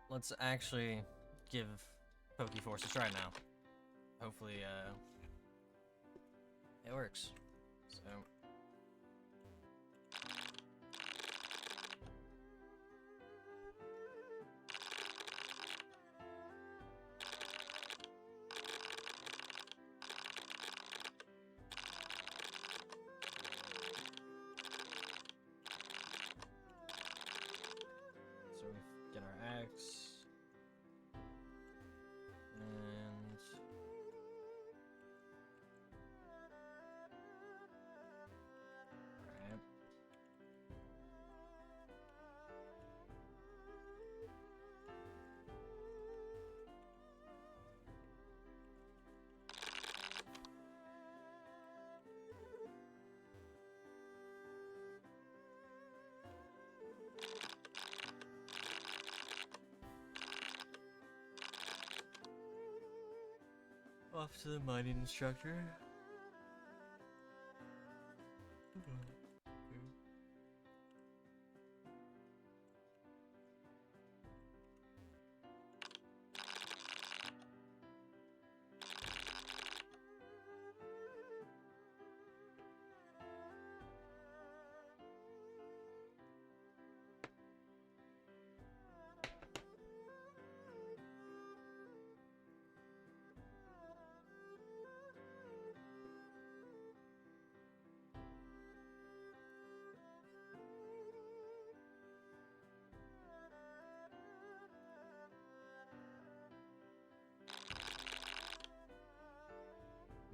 let's actually give PokeForce a try now. Hopefully, it works. So. So we get our axe. And alright. Off to the mining instructor.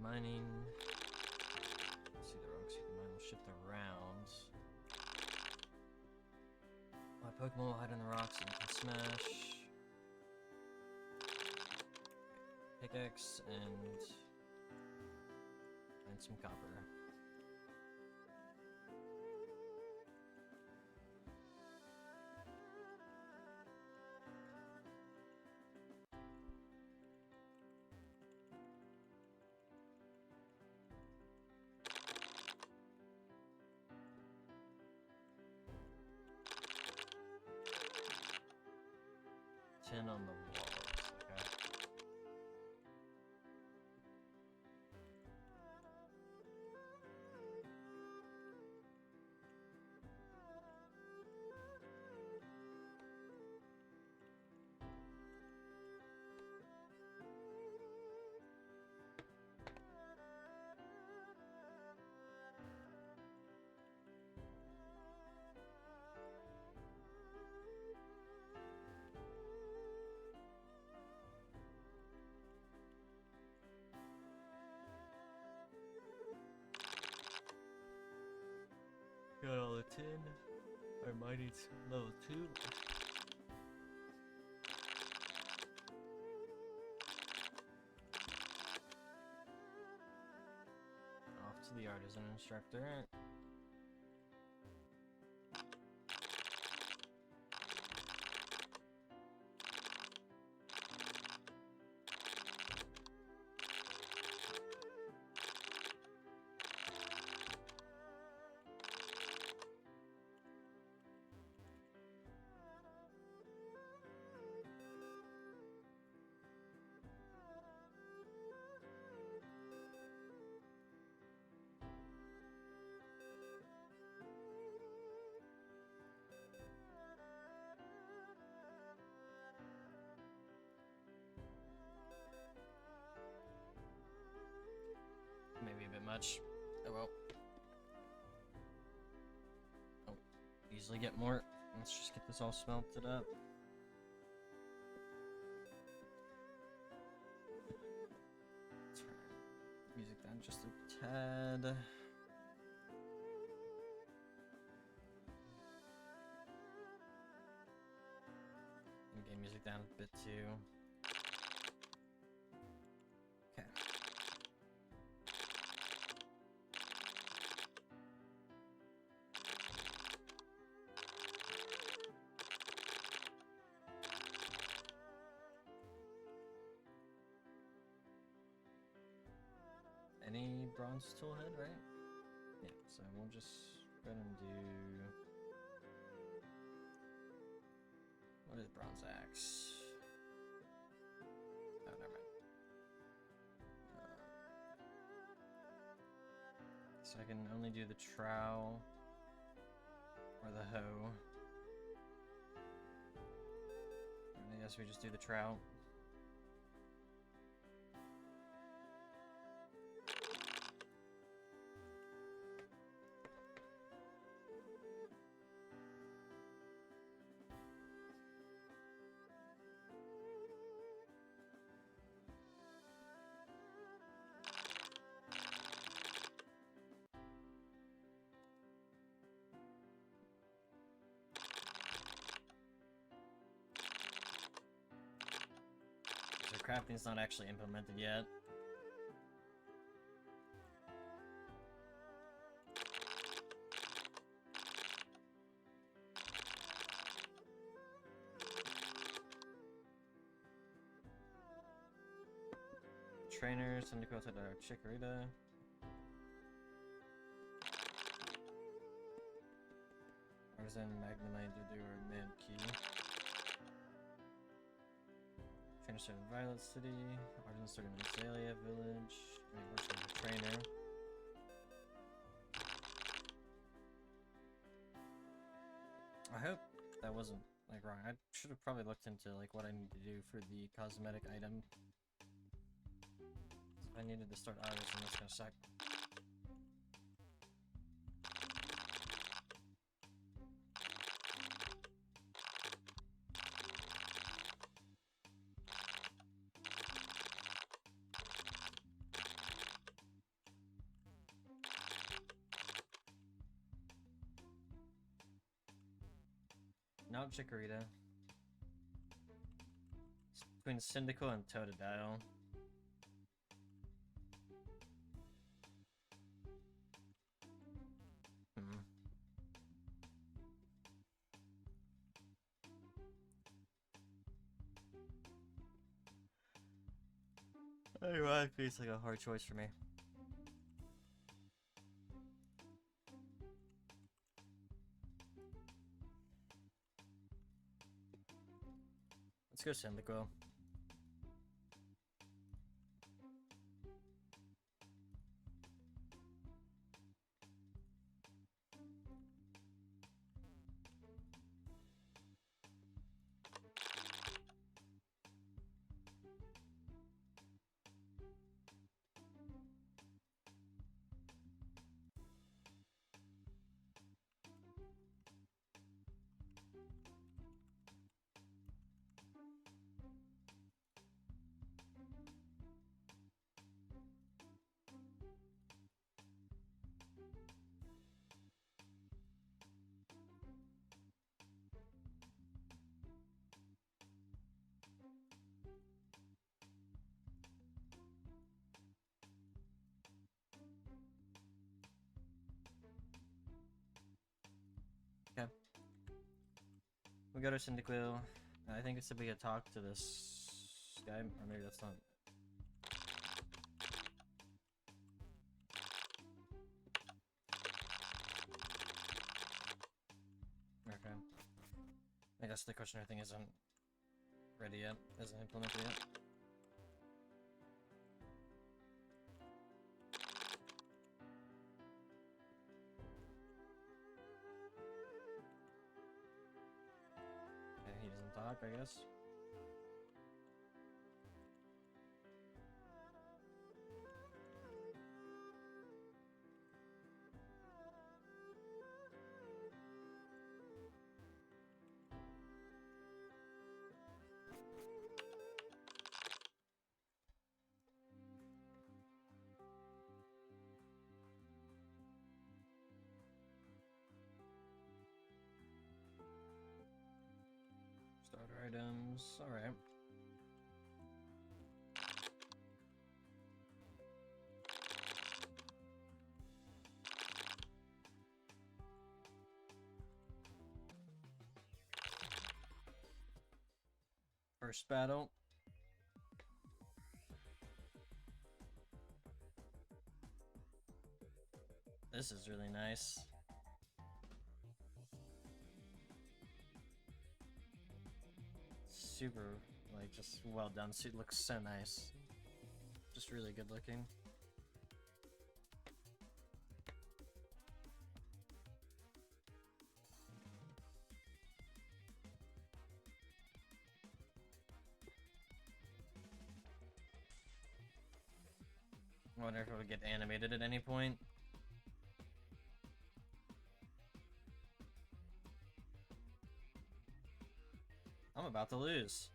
Mining. Let's see the rocks you can mine will shift around. My Pokemon will hide in the rocks and can smash. Pickaxe and some copper. 10 on the walls, okay. Got all the tin. Our mining's level 2. Off to the artisan instructor. Maybe a bit much. Oh well. Oh, easily get more. Let's just get this all smelted up. Turn music down just a tad. And get music down a bit too. Okay. Any bronze tool head, right? Yeah, so we'll just go ahead and do... What is bronze axe? Oh, never mind. So I can only do the trowel or the hoe. I guess we just do the trowel. So crafting's not actually implemented yet. Trainer, Syndico to the Chikorita. Artisan, Magnemite, Dudu, or Mad Key. Trainer started in Violet City. Artisan started in Azalea Village. Wait, where's the trainer? I hope that wasn't like wrong. I should have probably looked into like what I need to do for the cosmetic item. I needed to start Artisan, that's gonna suck. Not Chikorita. It's between Cyndaquil and Totodile. Ironically, it's like a hard choice for me. Let's go Cyndaquil. Okay. We got our Cyndaquil. I think it's that we could talk to this guy, or maybe that's not. Okay. I guess the questioner thing isn't ready yet, isn't implemented yet. Okay, he doesn't talk, I guess. Starter items, alright. First battle. This is really nice. super, like, just well done. Suit looks so nice. Just really good looking. I wonder if it would get animated at any point. I'm about to lose.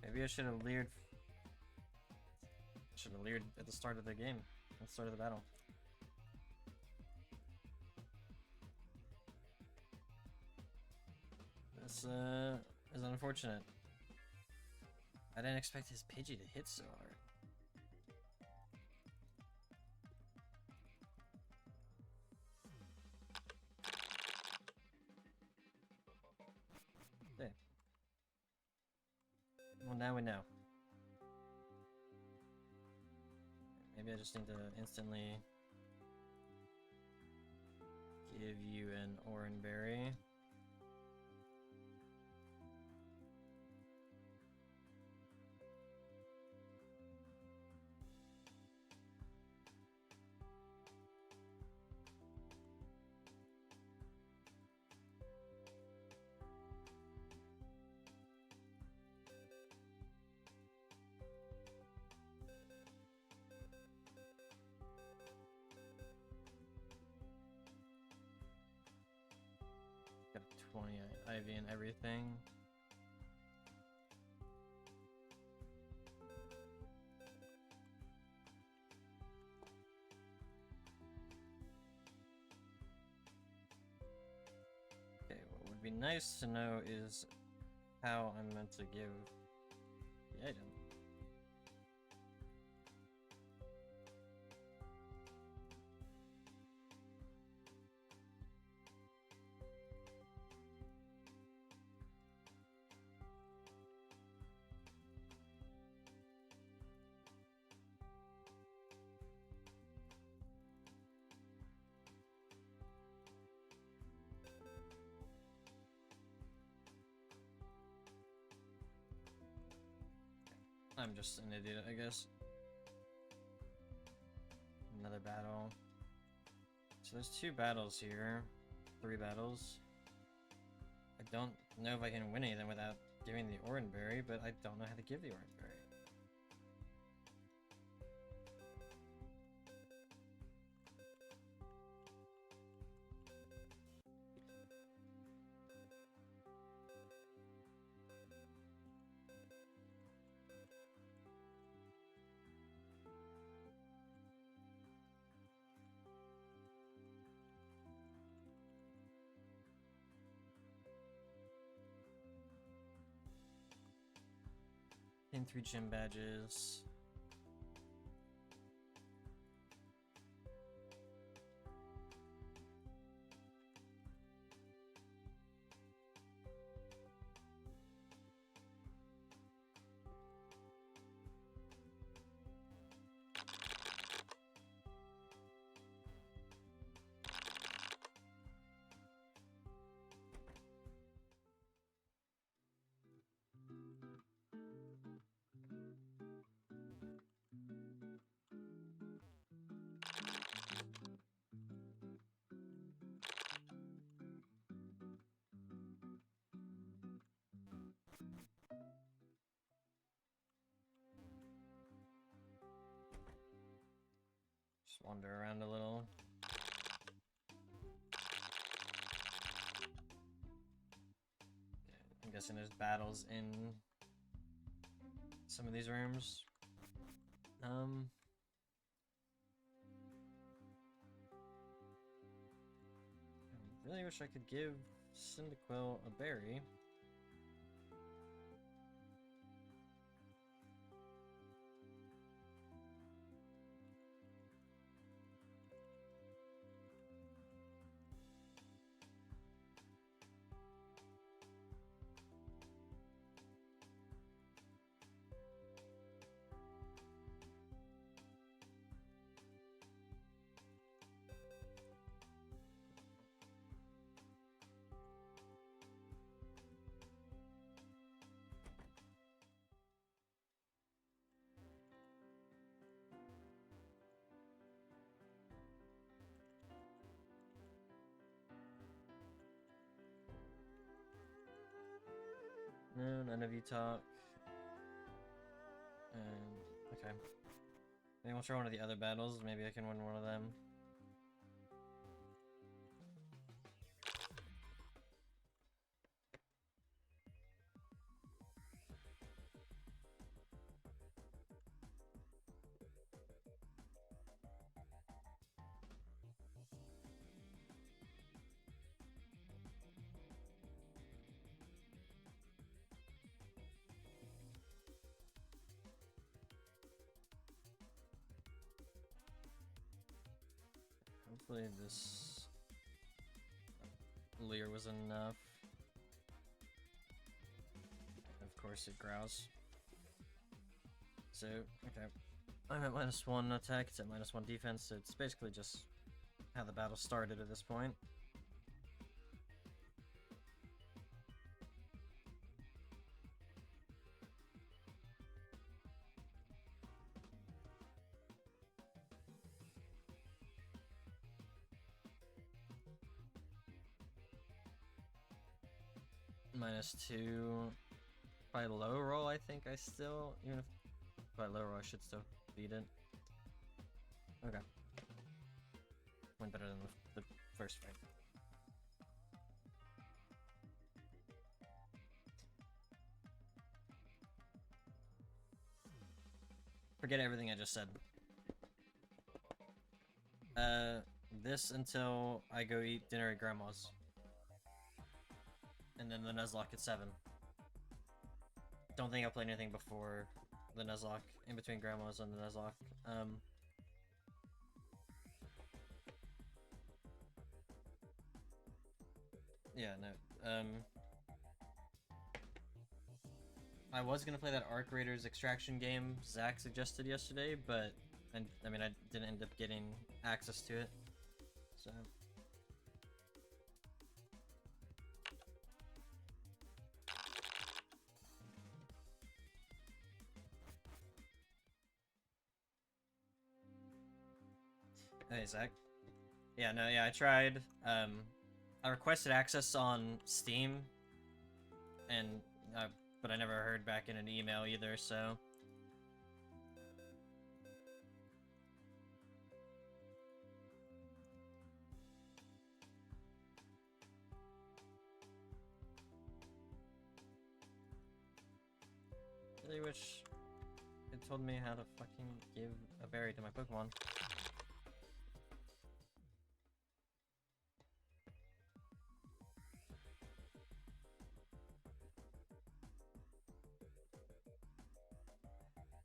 Maybe I should have leered. Should have leered at the start of the game, at the start of the battle. This is unfortunate. I didn't expect his Pidgey to hit so hard. Okay. Well, now we know. Maybe I just need to instantly give you an Oran Berry. Got a 20 Ivy and everything. Okay, what would be nice to know is how I'm meant to give the item. I'm just an idiot, I guess. Another battle. So there's 2 battles here. 3 battles. I don't know if I can win any of them without giving the Oran Berry, but I don't know how to give the Oran Berry. In 3 gym badges. Just wander around a little. I'm guessing there's battles in some of these rooms. I really wish I could give Cyndaquil a berry. No, none of you talk. And okay. Maybe we'll try one of the other battles. Maybe I can win one of them. Hopefully this Leer was enough. Of course it growls. So, okay. I'm at -1 attack, it's at -1 defense, so it's basically just how the battle started at this point. -2. By low roll, I think I still, even if by low roll, I should still beat it. Okay. Went better than the first fight. Forget everything I just said. This until I go eat dinner at Grandma's. And then the Nuzlocke at 7. Don't think I'll play anything before the Nuzlocke, in between Grandma's and the Nuzlocke. Yeah, no. I was gonna play that Arc Raiders extraction game Zach suggested yesterday, but I mean, I didn't end up getting access to it, so. Hey, Zach. Yeah, no, yeah, I tried. I requested access on Steam, and but I never heard back in an email either, so. I really wish it told me how to fucking give a berry to my Pokemon.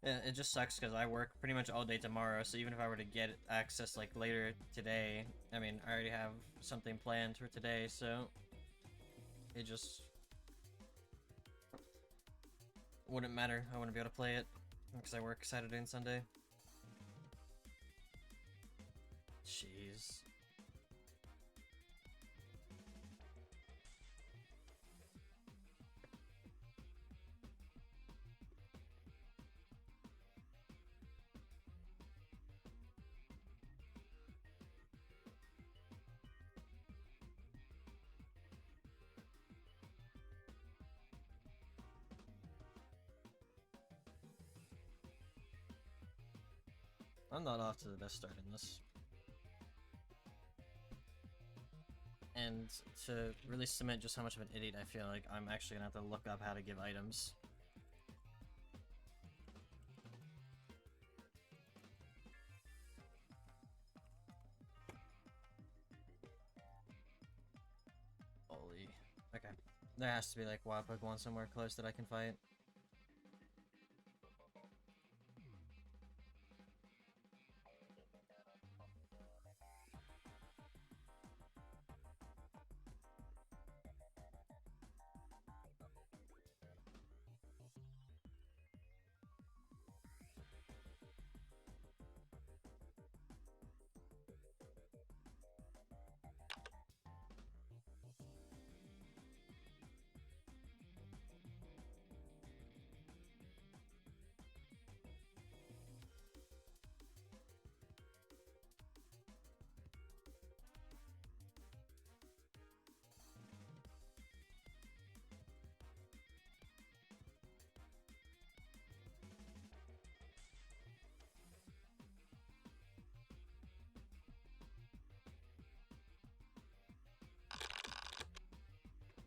Yeah, it just sucks because I work pretty much all day tomorrow, so even if I were to get access like later today, I mean, I already have something planned for today, so it just wouldn't matter. I wouldn't be able to play it because I work Saturday and Sunday. Jeez. I'm not off to the best start in this. And to really cement just how much of an idiot I feel like, I'm actually gonna have to look up how to give items. Holy. Okay. There has to be like wild Pokemon somewhere close that I can fight.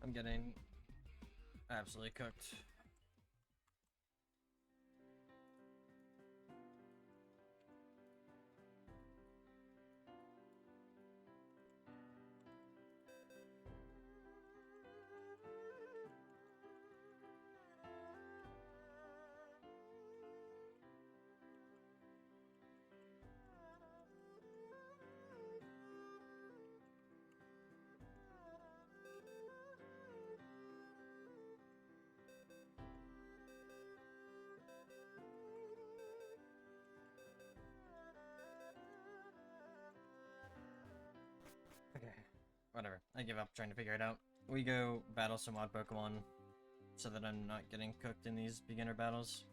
I'm getting absolutely cooked. Okay, whatever. I give up trying to figure it out. We go battle some odd Pokemon so that I'm not getting cooked in these beginner battles.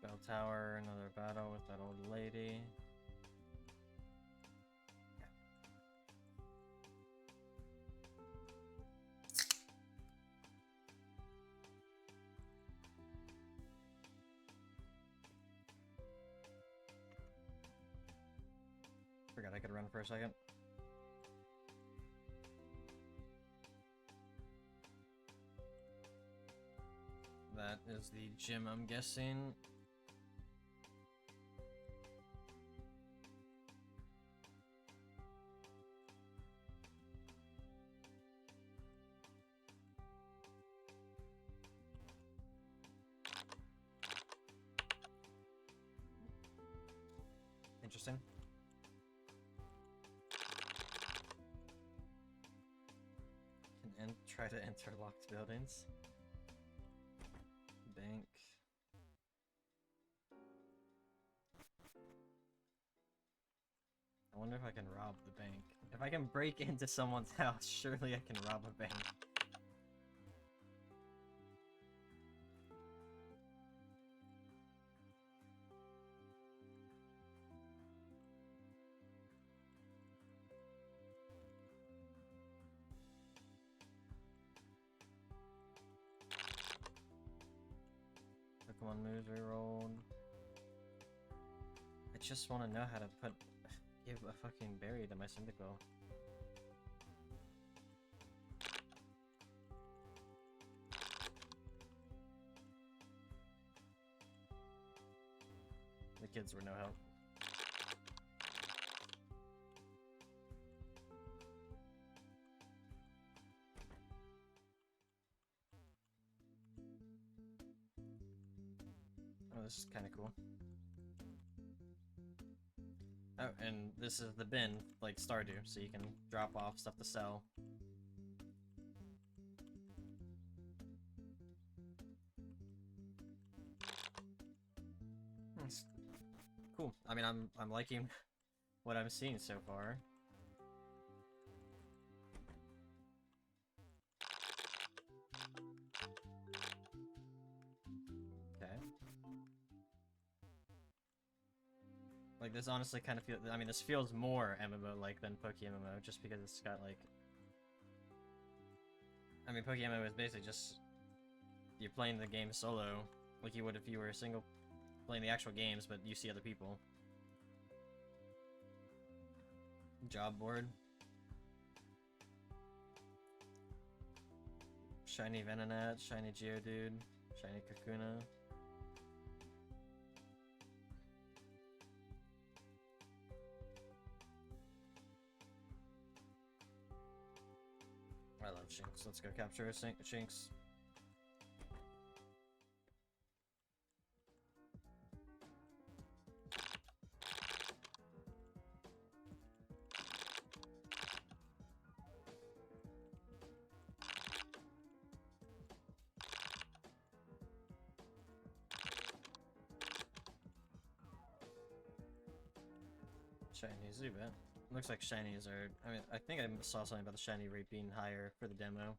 Bell Tower, another battle with that old lady. Yeah. Forgot I could run for a second. That is the gym, I'm guessing. Interesting. Can try to enter locked buildings. Bank. I wonder if I can rob the bank. If I can break into someone's house, surely I can rob a bank. Pokemon moves rerolled. I just want to know how to give a fucking berry to my Cyndaquil. The kids were no help. Oh, this is kind of cool. Oh, and this is the bin, like Stardew, so you can drop off stuff to sell. It's cool. I mean, I'm liking what I'm seeing so far. Okay. Like, this honestly kind of feels... I mean, this feels more MMO-like than PokeMMO, just because it's got, like... I mean, PokeMMO is basically just... You're playing the game solo, like you would if you were single... playing the actual games, but you see other people. Job board. Shiny Venonat, shiny Geodude, shiny Kakuna. I love Shinx. Let's go capture a Shinx. Shiny Zubat. Looks like shinies are... I mean, I think I saw something about the shiny rate being higher for the demo.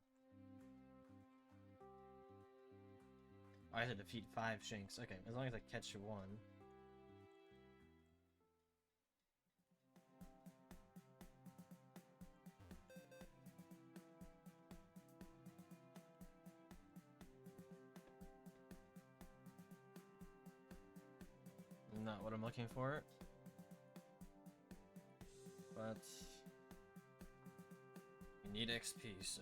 Oh, I had to defeat 5 Shinx. Okay, as long as I catch 1. Not what I'm looking for. But... we need XP, so...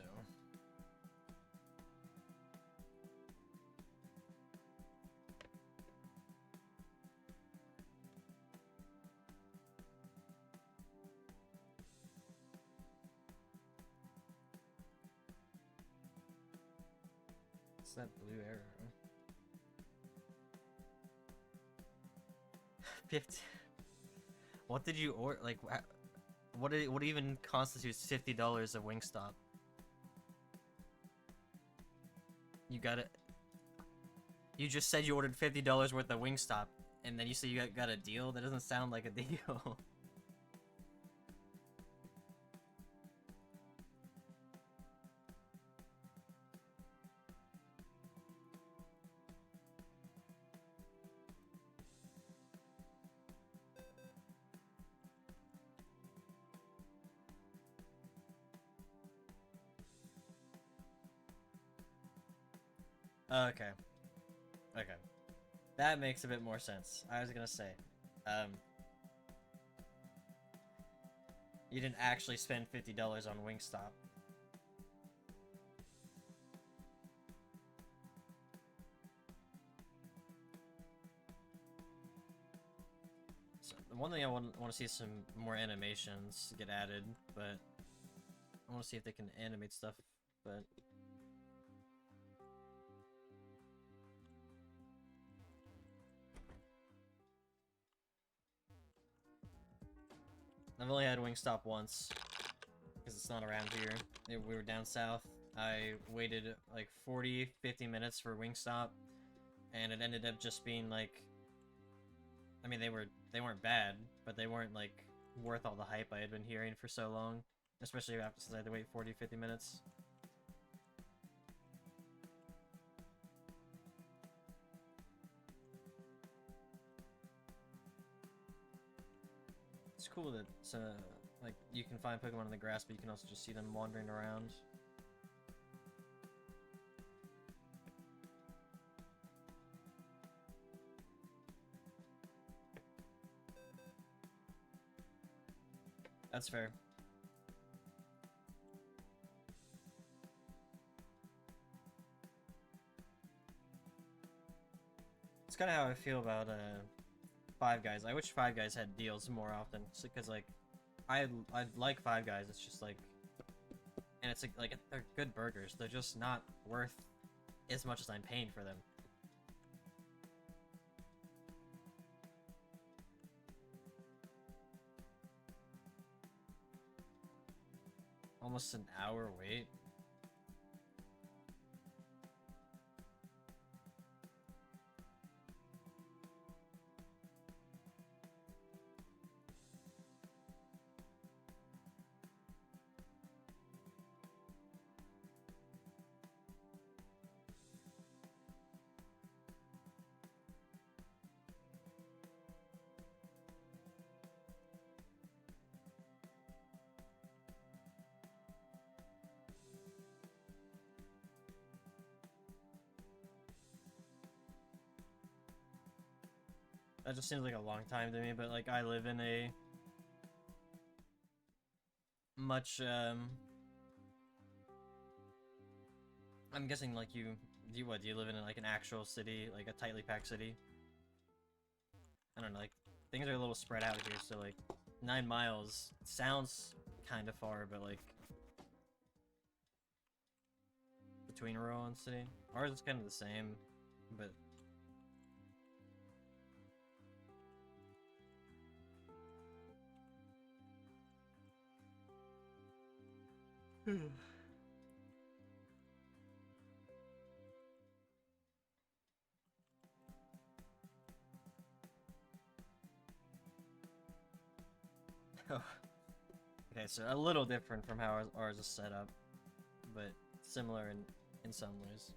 What's that blue arrow? 50. What did you order? Like, what even constitutes $50 of Wingstop? You got it. You just said you ordered $50 worth of Wingstop, and then you say you got a deal? That doesn't sound like a deal. Okay. Okay. That makes a bit more sense. I was gonna say, you didn't actually spend $50 on Wingstop. So, the one thing I want to see some more animations get added, but I want to see if they can animate stuff, but... I've only had Wingstop once, because it's not around here. We were down south. I waited like 40-50 minutes for Wingstop, and it ended up just being like... I mean, they weren't bad, but they weren't like worth all the hype I had been hearing for so long. Especially after, since I had to wait 40-50 minutes. It's cool that like you can find Pokemon in the grass, but you can also just see them wandering around. That's fair. It's kind of how I feel about Five Guys. I wish Five Guys had deals more often, because like I like Five Guys. It's just like, and it's like they're good burgers. They're just not worth as much as I'm paying for them. Almost an hour wait. That just seems like a long time to me, but like I live in a much I'm guessing like you live in like an actual city, like a tightly packed city? I don't know, like things are a little spread out here, so like 9 miles sounds kind of far, but like between rural and city. Ours is kind of the same, but oh, Okay, so a little different from how ours is set up, but similar in some ways.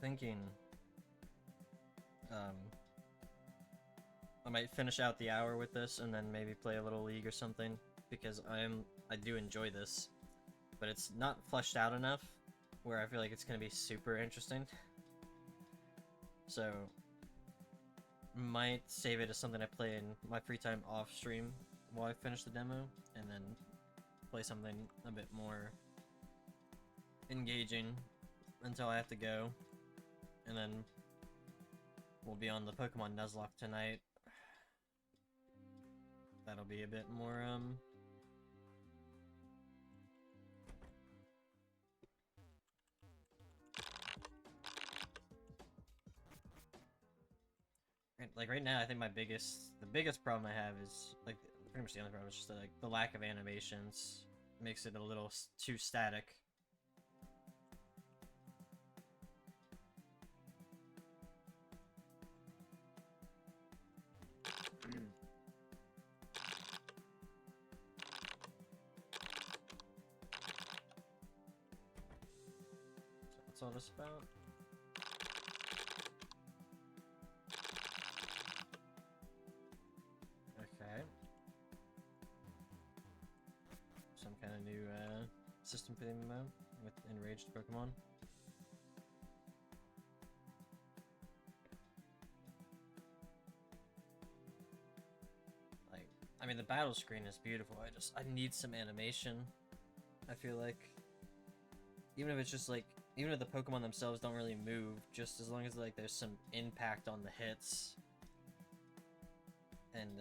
Thinking I might finish out the hour with this and then maybe play a little League or something, because I do enjoy this, but it's not fleshed out enough where I feel like it's gonna be super interesting. So might save it as something I play in my free time off stream while I finish the demo, and then play something a bit more engaging until I have to go. And then we'll be on the Pokemon Nuzlocke tonight. That'll be a bit more, like right now, I think the biggest problem I have is, like, pretty much the only problem is just like the lack of animations makes it a little too static. What's all this about? Okay. Some kind of new system for the MMO with enraged Pokemon. Like, I mean, the battle screen is beautiful. I need some animation. I feel like, even if it's just like, even if the Pokemon themselves don't really move, just as long as like there's some impact on the hits. And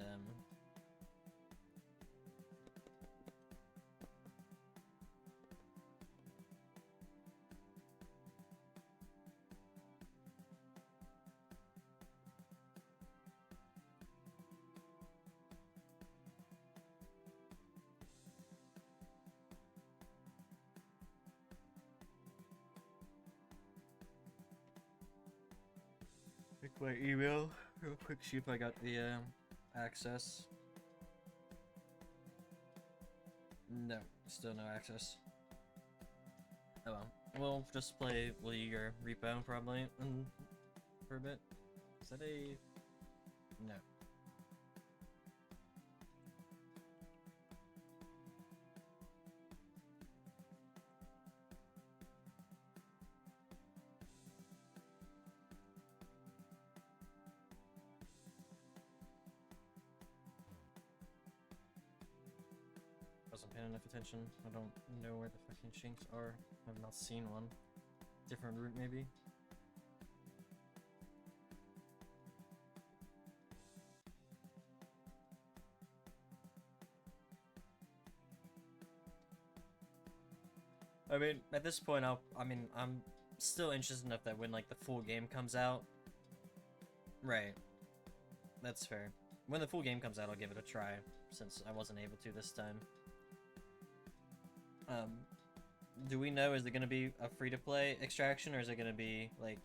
check my email real quick, see if I got the access. No, still no access. Oh well. We'll just play League or Repo probably for a bit. Is that a... No. Wasn't paying enough attention. I don't know where the fucking chinks are. I've not seen one. Different route, maybe? I mean, at this point, I'm still interested enough that when, like, the full game comes out... Right. That's fair. When the full game comes out, I'll give it a try, since I wasn't able to this time. Do we know, is it gonna be a free-to-play extraction, or is it gonna be, like...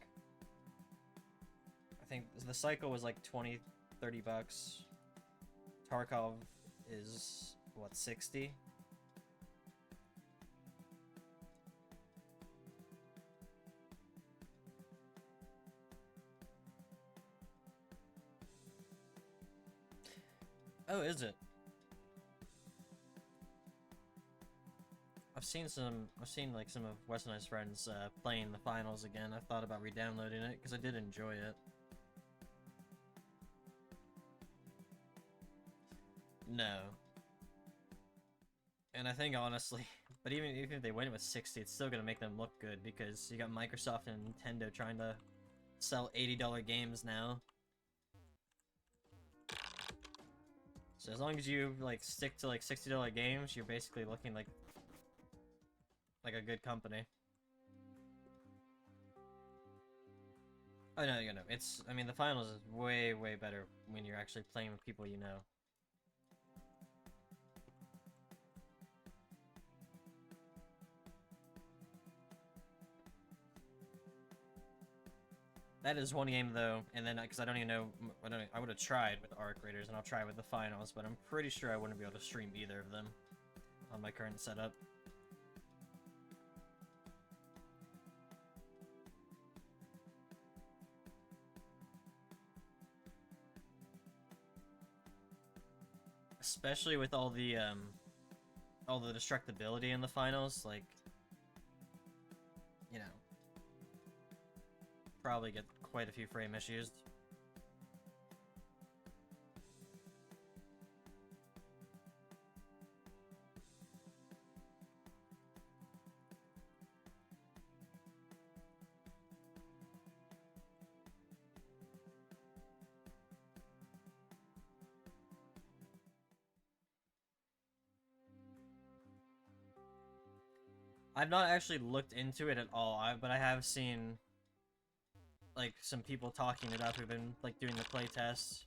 I think the cycle was like 20-30 bucks. Tarkov is, what, 60? Oh, is it? I've seen like some of Wes and I's friends playing the finals again. I thought about re-downloading it because I did enjoy it. No. And I think honestly, but even if they win with 60, it's still gonna make them look good because you got Microsoft and Nintendo trying to sell $80 games now. So as long as you like stick to like $60 games, you're basically looking like a good company. Oh no, you know, it's, I mean, the finals is way better when you're actually playing with people you know. That is one game though, and then because I don't even know, I would have tried with Arc Raiders, and I'll try with the finals, but I'm pretty sure I wouldn't be able to stream either of them on my current setup. Especially with all the destructibility in the finals, like, you know, probably get quite a few frame issues. I've not actually looked into it at all, but I have seen like some people talking it up who've been like doing the playtests.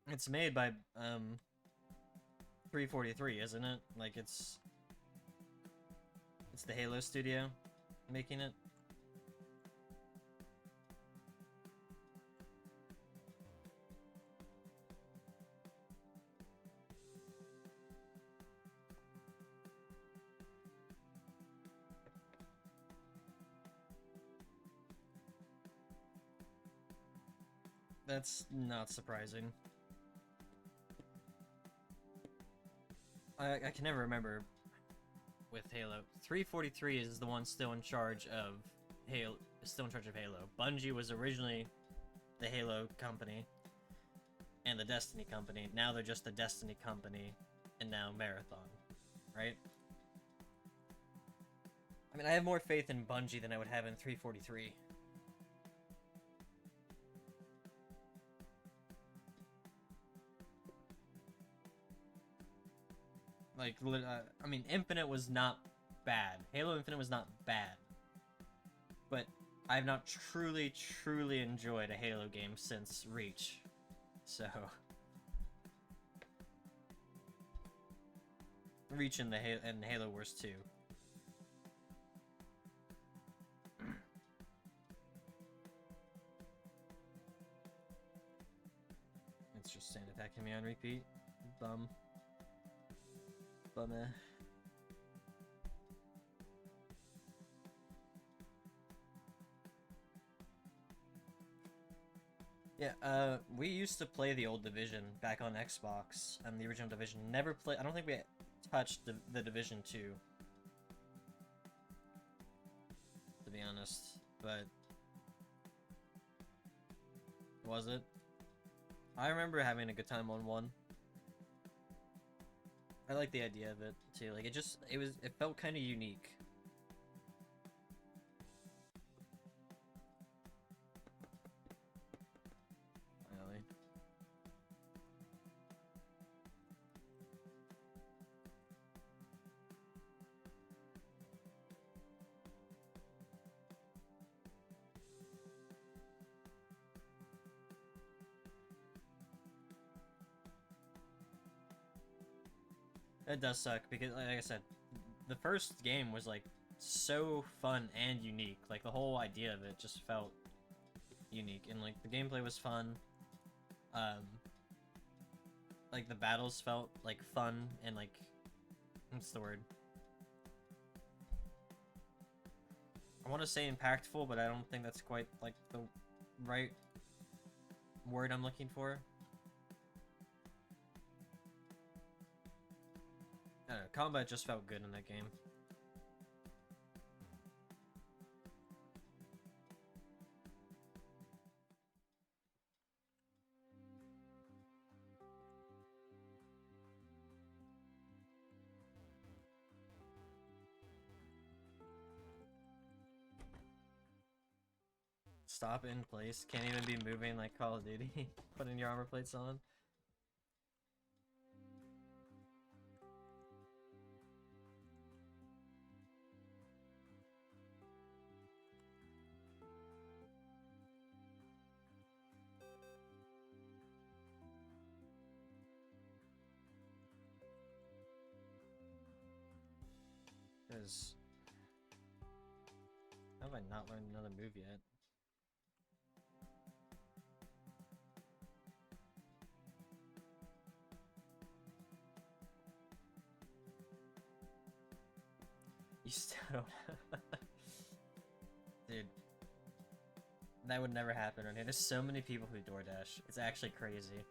It's made by 343, isn't it? Like it's the Halo studio making it. That's not surprising. I can never remember with Halo. 343 is the one still in charge of Halo. Bungie was originally the Halo company and the Destiny company. Now they're just the Destiny company, and now Marathon, right? I mean, I have more faith in Bungie than I would have in 343. Like, I mean, Infinite was not bad. Halo Infinite was not bad. But I've not truly enjoyed a Halo game since Reach. So... Reach and Halo Wars 2. It's just stand attacking me on repeat. Bum. Bummer. Yeah, we used to play the old Division back on Xbox, the original Division. Never play. I don't think we touched the Division 2, to be honest. But was it? I remember having a good time on 1. I like the idea of it too. Like it felt kind of unique. Finally. It does suck because, like I said, the first game was like so fun and unique. Like the whole idea of it just felt unique, and like the gameplay was fun. Like the battles felt like fun and like, what's the word? I want to say impactful, but I don't think that's quite like the right word I'm looking for. I don't know, combat just felt good in that game. Stop in place, can't even be moving like Call of Duty, putting your armor plates on. Because how have I not learned another move yet? You still don't. Dude. That would never happen right here. There's so many people who DoorDash. It's actually crazy.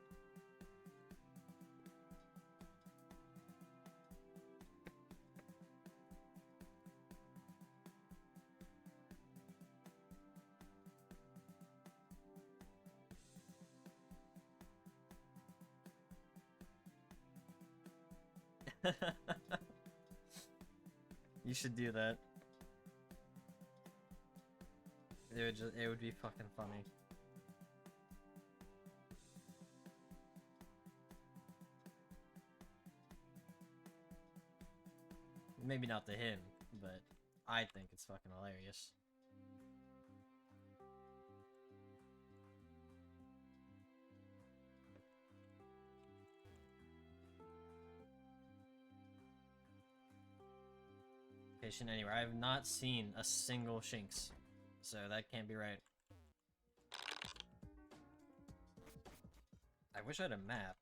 You should do that. It would be fucking funny. Maybe not to him, but I think it's fucking hilarious. Patient anywhere. I have not seen a single Shinx, so that can't be right. I wish I had a map.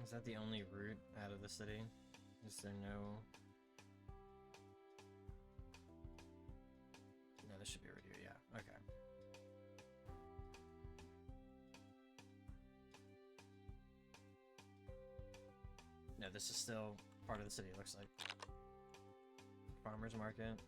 Is that the only route out of the city? Is there no... No, this should be right here, yeah. Okay. No, this is still part of the city, it looks like. Farmer's market.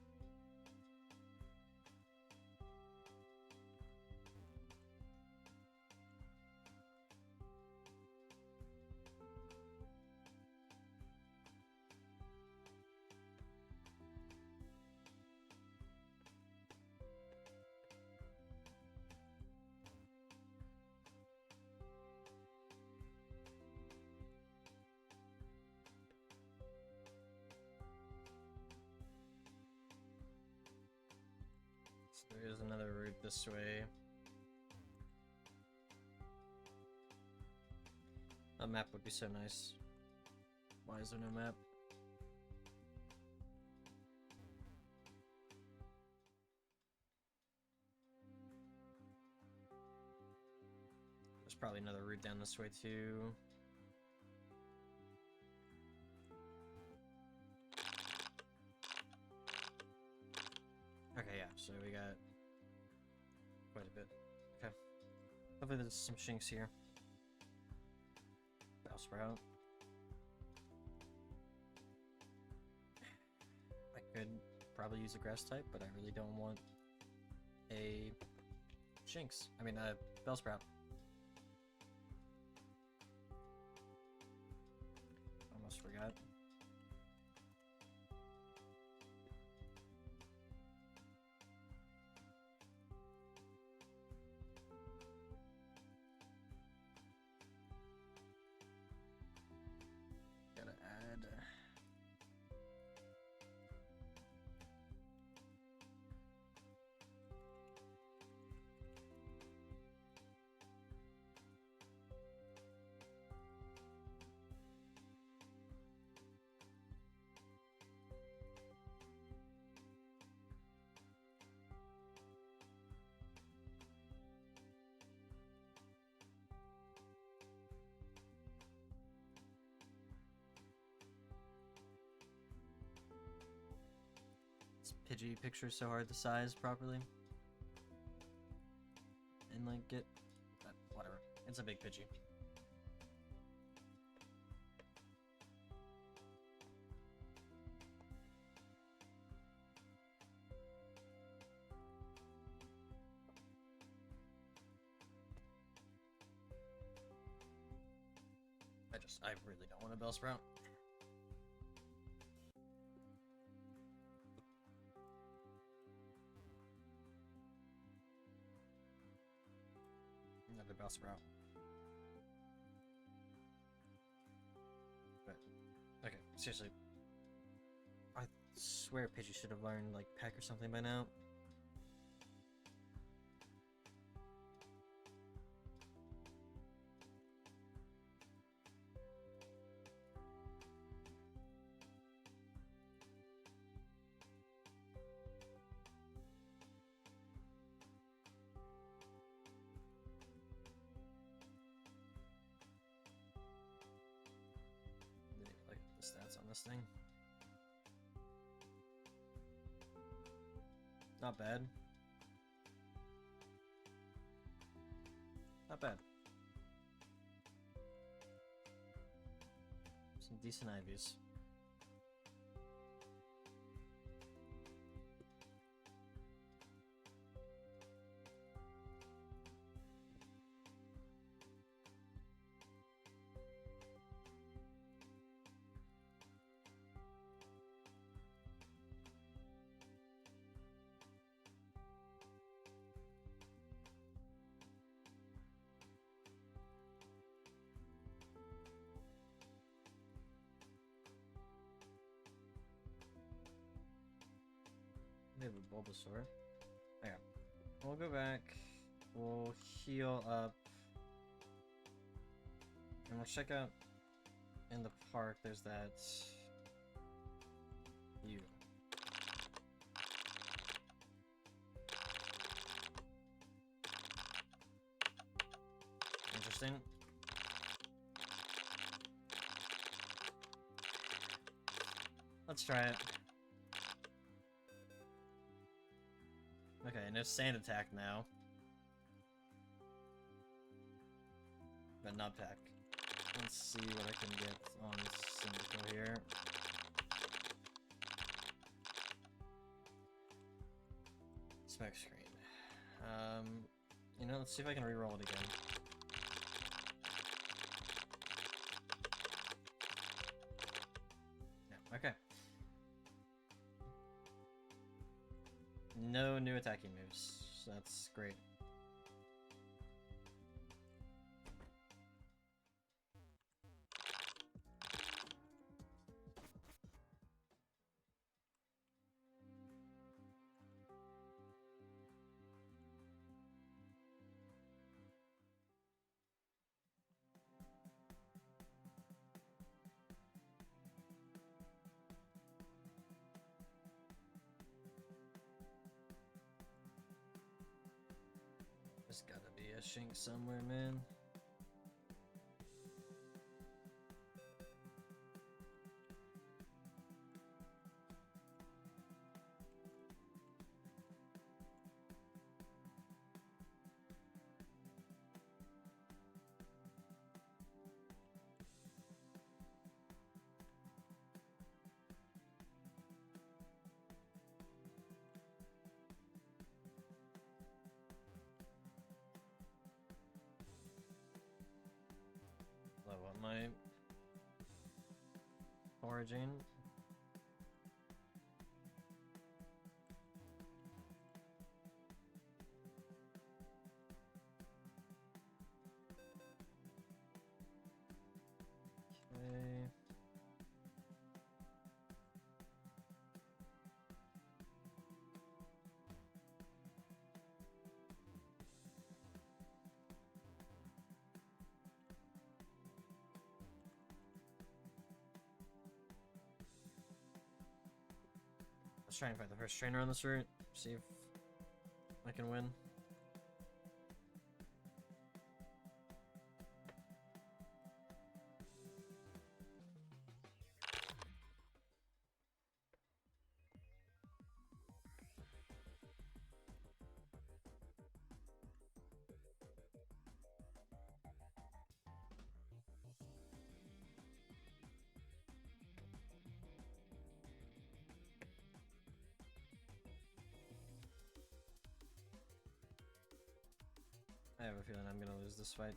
There is another route this way. A map would be so nice. Why is there no map? There's probably another route down this way too. Okay, yeah, so we got quite a bit. Okay. Hopefully there's some Shinx here. Bellsprout. I could probably use a grass type, but I really don't want a Shinx. I mean, a Bellsprout. Almost forgot. Gotta add. this Pidgey picture so hard to size properly. And like get... whatever. It's a big Pidgey. I really don't want a Bellsprout. Another Bellsprout. But, okay, seriously. I swear Pidgey should have learned, like, Peck or something by now. Stats on this thing. Not bad. Not bad. Some decent IVs. We have a Bulbasaur. Okay. We'll go back. We'll heal up. And we'll check out in the park. There's that... you. Interesting. Let's try it. Okay, no sand attack now. But not pack. Let's see what I can get on Cyndaquil here. Smoke screen. You know, let's see if I can reroll it again. Yeah, okay. No new attacking moves. That's great. There's gotta be a Shink somewhere, man. I want my foraging. Okay. Let's try and find the first trainer on this route, see if I can win. I have a feeling I'm gonna lose this fight.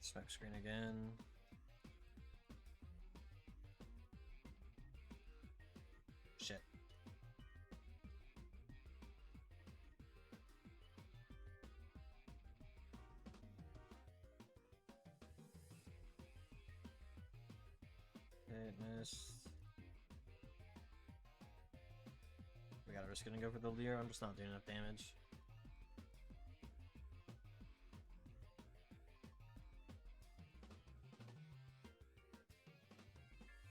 Smoke screen again. Shit. Okay, missed. We gotta risk it and go for the Leer. I'm just not doing enough damage.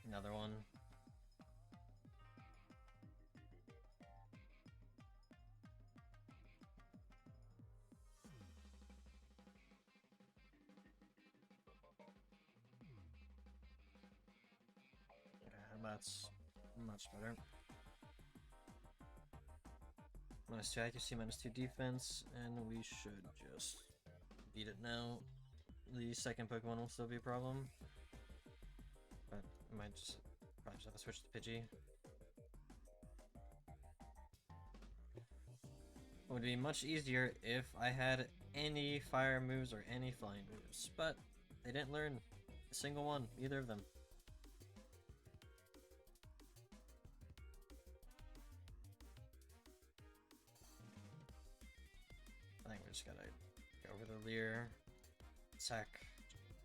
Another one. Yeah, that's much better. -2 accuracy, -2 defense, and we should just beat it now. The second Pokemon will still be a problem, but I might just probably just have to switch to Pidgey. It would be much easier if I had any fire moves or any flying moves, but they didn't learn a single one, either of them. I think we just gotta go over the Leer, attack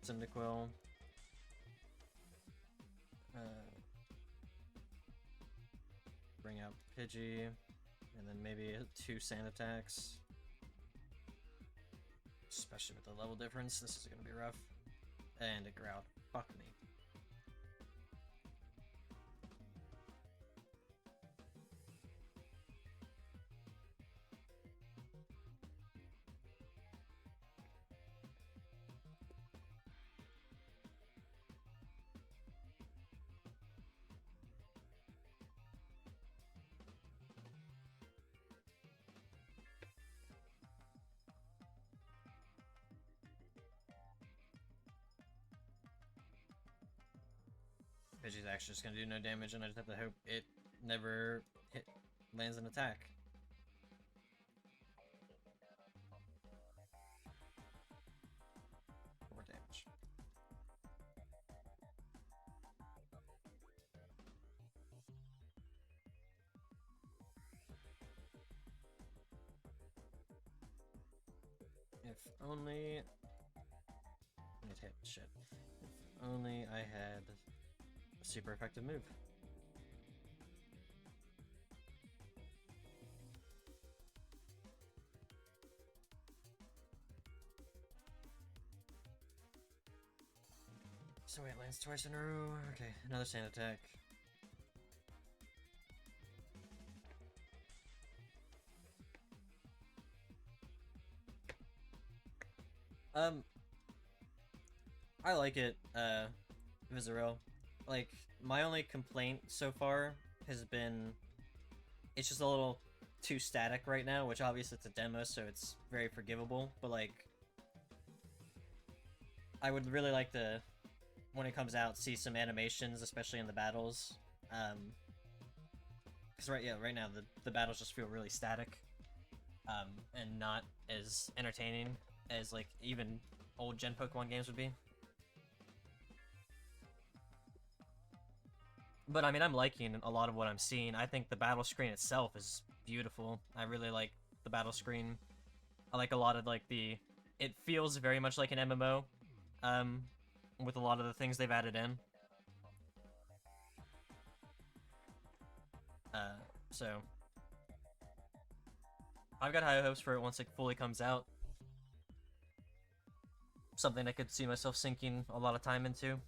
Cyndaquil, bring out Pidgey, and then maybe 2 sand attacks. Especially with the level difference, this is gonna be rough. And a Growl. Fuck me. Pidgey's actually just gonna do no damage, and I just have to hope it never lands an attack. More damage. If only it hit shit. If only I had a super effective move. So it lands twice in a row. Okay, another sand attack. I like it, Visceral. Like, my only complaint so far has been it's just a little too static right now, which obviously it's a demo, so it's very forgivable, but like, I would really like to, when it comes out, see some animations, especially in the battles. Because right now the battles just feel really static, and not as entertaining as like even old gen Pokemon games would be. But I mean, I'm liking a lot of what I'm seeing. I think the battle screen itself is beautiful. I really like the battle screen. I like a lot of like it feels very much like an MMO, with a lot of the things they've added in. So I've got high hopes for it once it fully comes out. Something I could see myself sinking a lot of time into.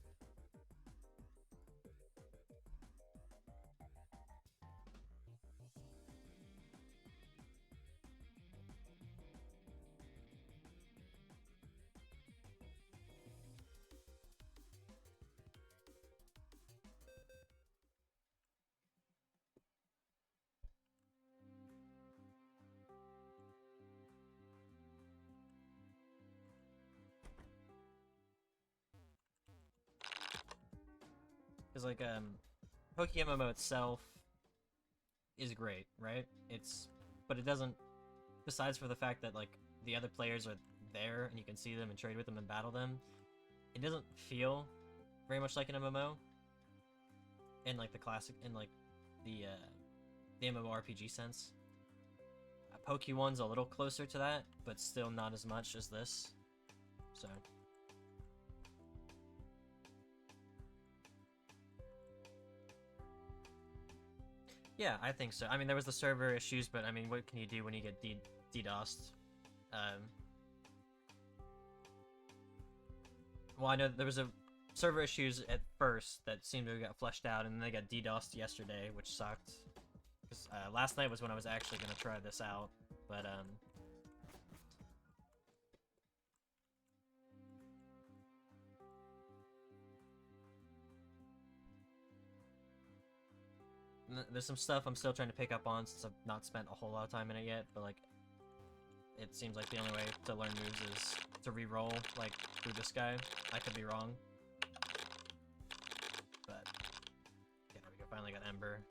Because, like, PokeMMO itself is great, right? But it doesn't, besides for the fact that, like, the other players are there and you can see them and trade with them and battle them, it doesn't feel very much like an MMO in, like, the classic, in, like, the MMORPG sense. Poke1's a little closer to that, but still not as much as this, so... Yeah, I think so. I mean, there was the server issues, but I mean, what can you do when you get DDoSed? Well, I know there was a server issues at first that seemed to have got fleshed out, and then they got DDoSed yesterday, which sucked. Because last night was when I was actually going to try this out, but there's some stuff I'm still trying to pick up on since I've not spent a whole lot of time in it yet, but like, it seems like the only way to learn moves is to re-roll, like, through this guy. I could be wrong. But, yeah, there we go, finally got Ember.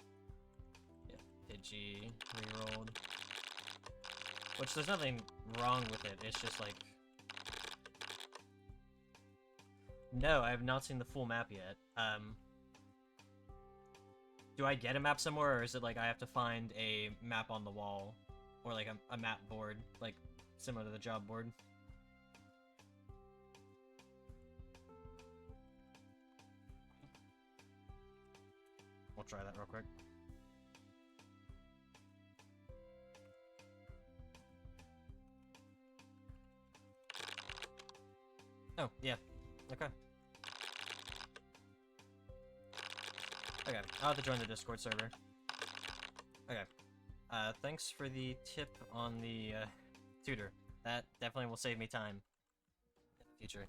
Yeah, Pidgey, re-rolled. Which, there's nothing wrong with it, it's just like... No, I have not seen the full map yet. Do I get a map somewhere, or is it like I have to find a map on the wall? Or like a map board, like similar to the job board? We'll try that real quick. Oh, yeah. Okay. Okay, I'll have to join the Discord server. Okay. Thanks for the tip on the, tutor. That definitely will save me time in the future.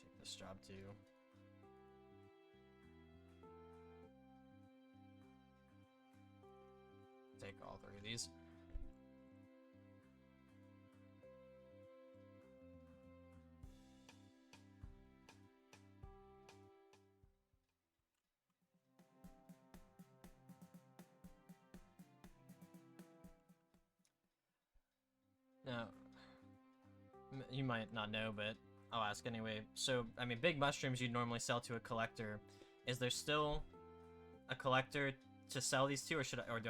Take this job too. Take all three of these. Now, you might not know, but I'll ask anyway. So, I mean, big mushrooms you'd normally sell to a collector. Is there still a collector to sell these to, or or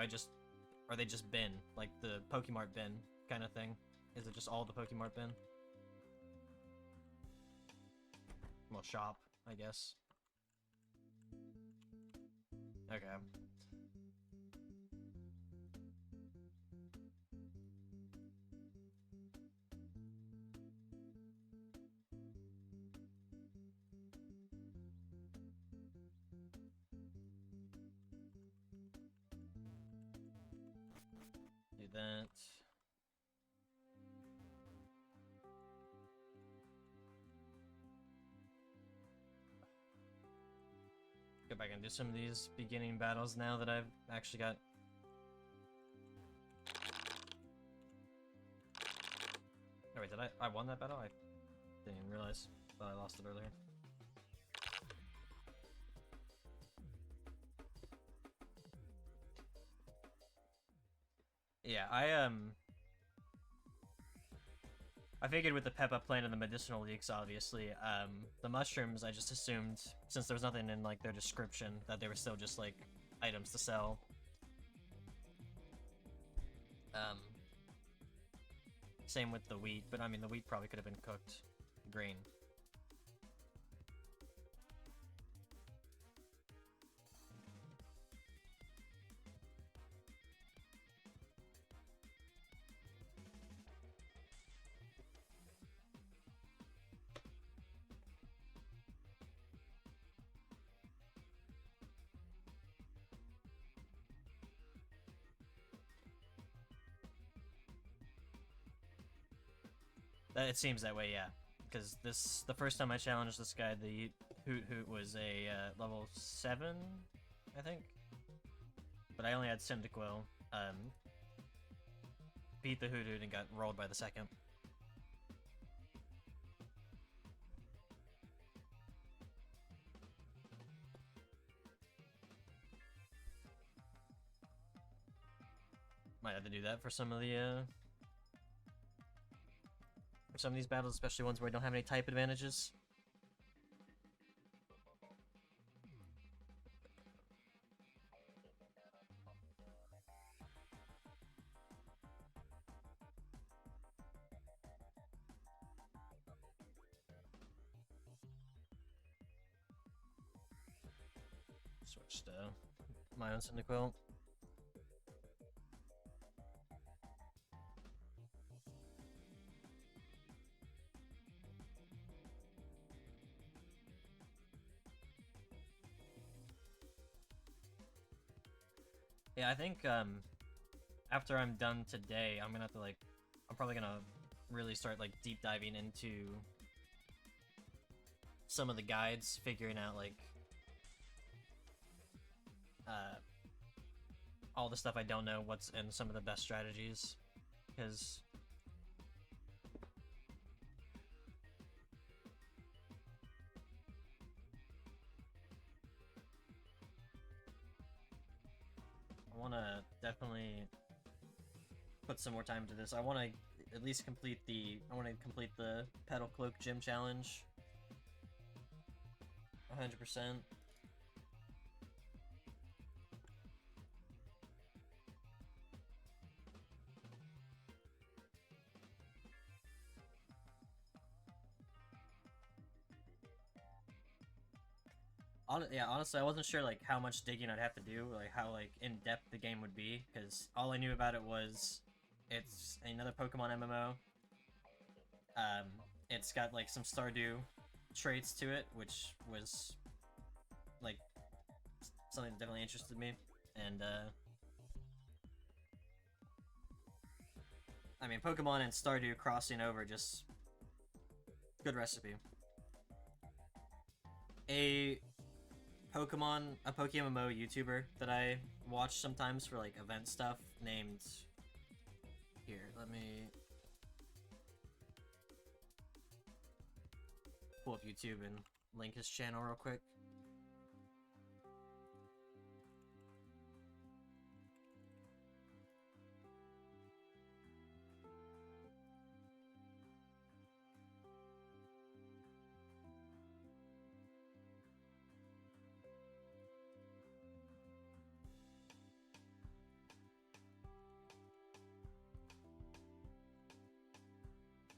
are they just bin, like the Pokemart bin kind of thing? Is it just all the Pokemart bin? Well, shop, I guess. Okay. Do that. Go back and do some of these beginning battles now that I've actually got... Oh wait, did I won that battle? I didn't even realize that I lost it earlier. Yeah, I figured with the Peppa plant and the medicinal leeks, obviously, the mushrooms, I just assumed, since there was nothing in, like, their description, that they were still just, like, items to sell. Same with the wheat, but I mean, the wheat probably could have been cooked green. It seems that way, yeah. Because the first time I challenged this guy, the Hoot was a level 7, I think. But I only had Cyndaquil. beat the Hoodoo and got rolled by the second. Might have to do that for some of the for some of these battles, especially ones where I don't have any type advantages. Switched my own Cyndaquil. Yeah, I think after I'm done today, I'm gonna have to I'm probably gonna really start deep diving into some of the guides, figuring out all the stuff I don't know, what's in some of the best strategies, because I want to definitely put some more time into this. I want to at least complete the Petal Cloak Gym Challenge 100%. Yeah, honestly, I wasn't sure how much digging I'd have to do, how in depth the game would be, because all I knew about it was it's another Pokemon MMO. It's got some Stardew traits to it, which was something that definitely interested me, and I mean, Pokemon and Stardew crossing over, just good recipe. A PokeMMO YouTuber that I watch sometimes for event stuff named... Here, let me pull up YouTube and link his channel real quick.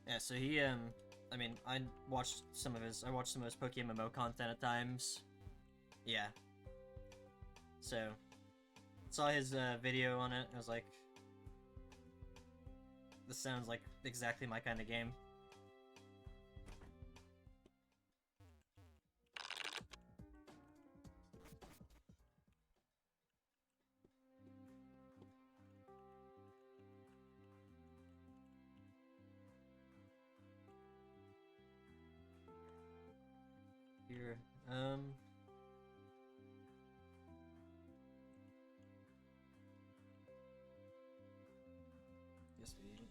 Yeah, so he, I mean, I watched some of his PokeMMO content at times. Yeah. So, saw his video on it, I was like, this sounds like exactly my kind of game. Here, guess we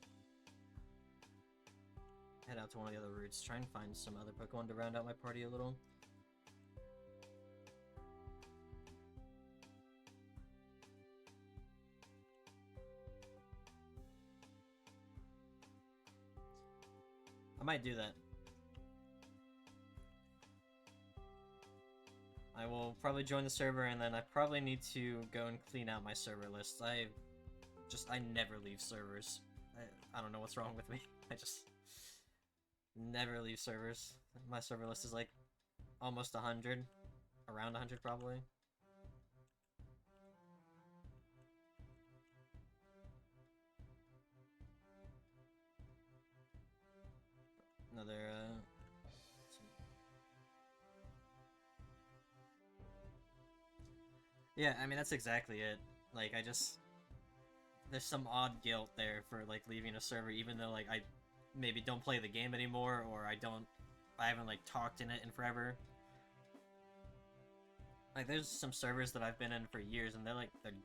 head out to one of the other routes, try and find some other Pokemon to round out my party a little. I might do that. I will probably join the server, and then I probably need to go and clean out my server list. I never leave servers. I don't know what's wrong with me. I just never leave servers. My server list is almost 100. Around 100 probably. Another yeah, I mean, that's exactly it. There's some odd guilt there for, leaving a server, even though, I maybe don't play the game anymore, or I haven't, talked in it in forever. Like, there's some servers that I've been in for years, and they're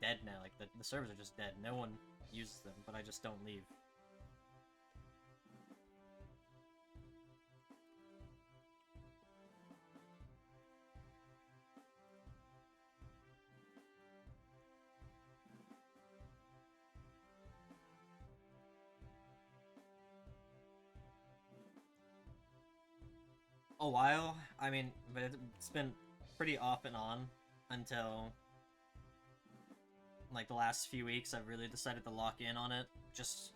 dead now. Like, the servers are just dead. No one uses them, but I just don't leave. A while, I mean, but it's been pretty off and on until like the last few weeks. I've really decided to lock in on it. Just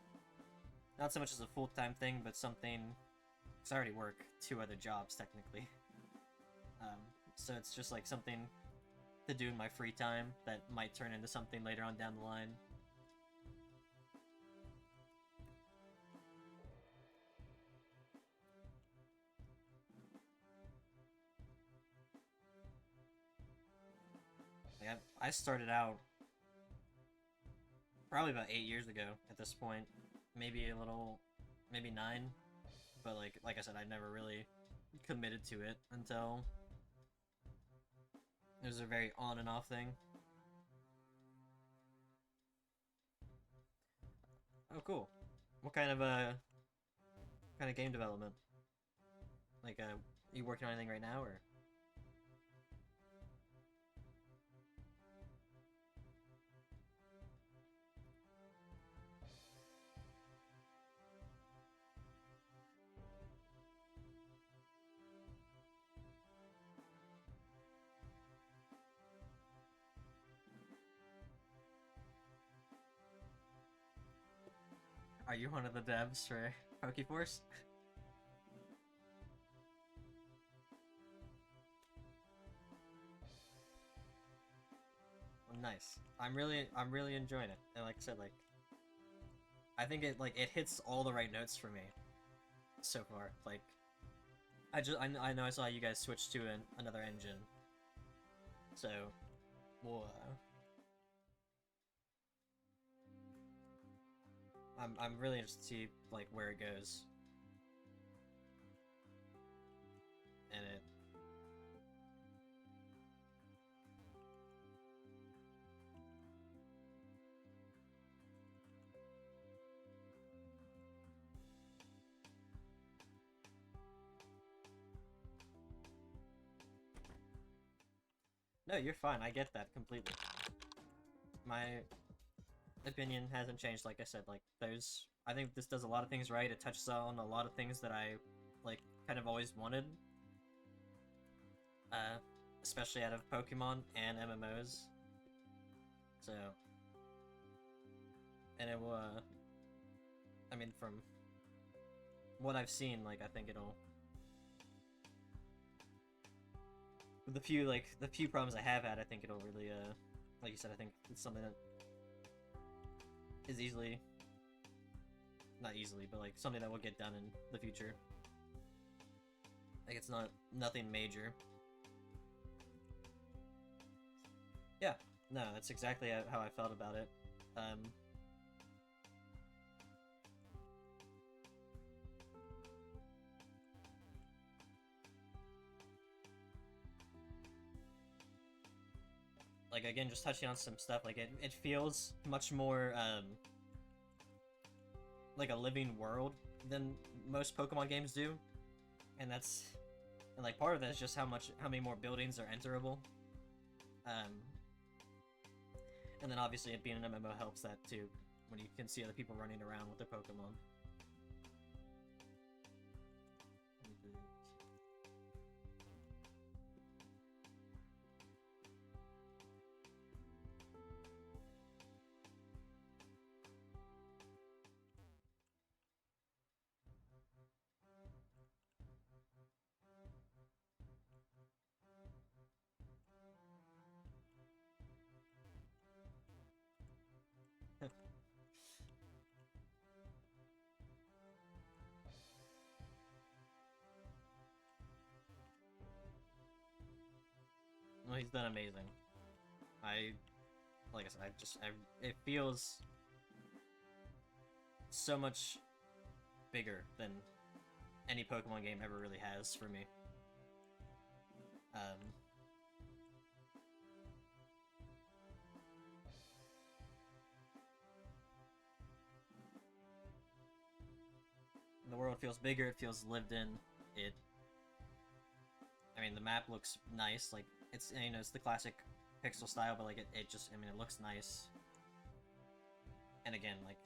not so much as a full-time thing, but something. Cause I already work 2 other jobs technically, so it's just like something to do in my free time that might turn into something later on down the line. Like I started out probably about 8 years ago at this point, maybe a little, maybe 9, but like I said, I never really committed to it until it was a very on and off thing. Oh, cool. What kind of game development? Like, you working on anything right now, or? Are you one of the devs for PokeForce? Nice. I'm really enjoying it. And like I said, like I think it hits all the right notes for me so far. Like I know I saw you guys switch to another engine. So, we'll I'm really interested to see like where it goes. And it No, you're fine. I get that completely. My opinion hasn't changed. Like I said, like I think this does a lot of things right. It touches on a lot of things that I like kind of always wanted, uh, especially out of Pokemon and MMOs. So, and it will. I mean, from what I've seen, like I think it'll. With the few problems I have had, I think it'll really like you said, I think it's something that is easily, not easily, but like something that will get done in the future. Like it's nothing major. Yeah, no, that's exactly how I felt about it. Like again, just touching on some stuff, like it feels much more like a living world than most Pokemon games do, and like part of that is just how many more buildings are enterable, and then obviously it being an MMO helps that too, when you can see other people running around with their Pokemon. Well, he's done amazing. Like I said, it feels so much bigger than any Pokemon game ever really has for me. Um, It feels bigger, it feels lived in. I mean, the map looks nice, like, it's, you know, it's the classic pixel style, but, like, it just, I mean, it looks nice. And again, like,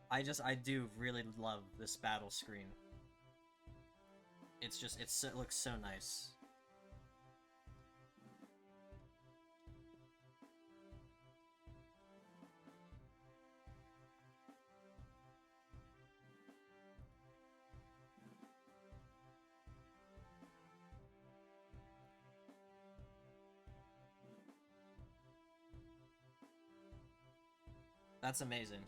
I do really love this battle screen. It's just, it looks so nice. That's amazing.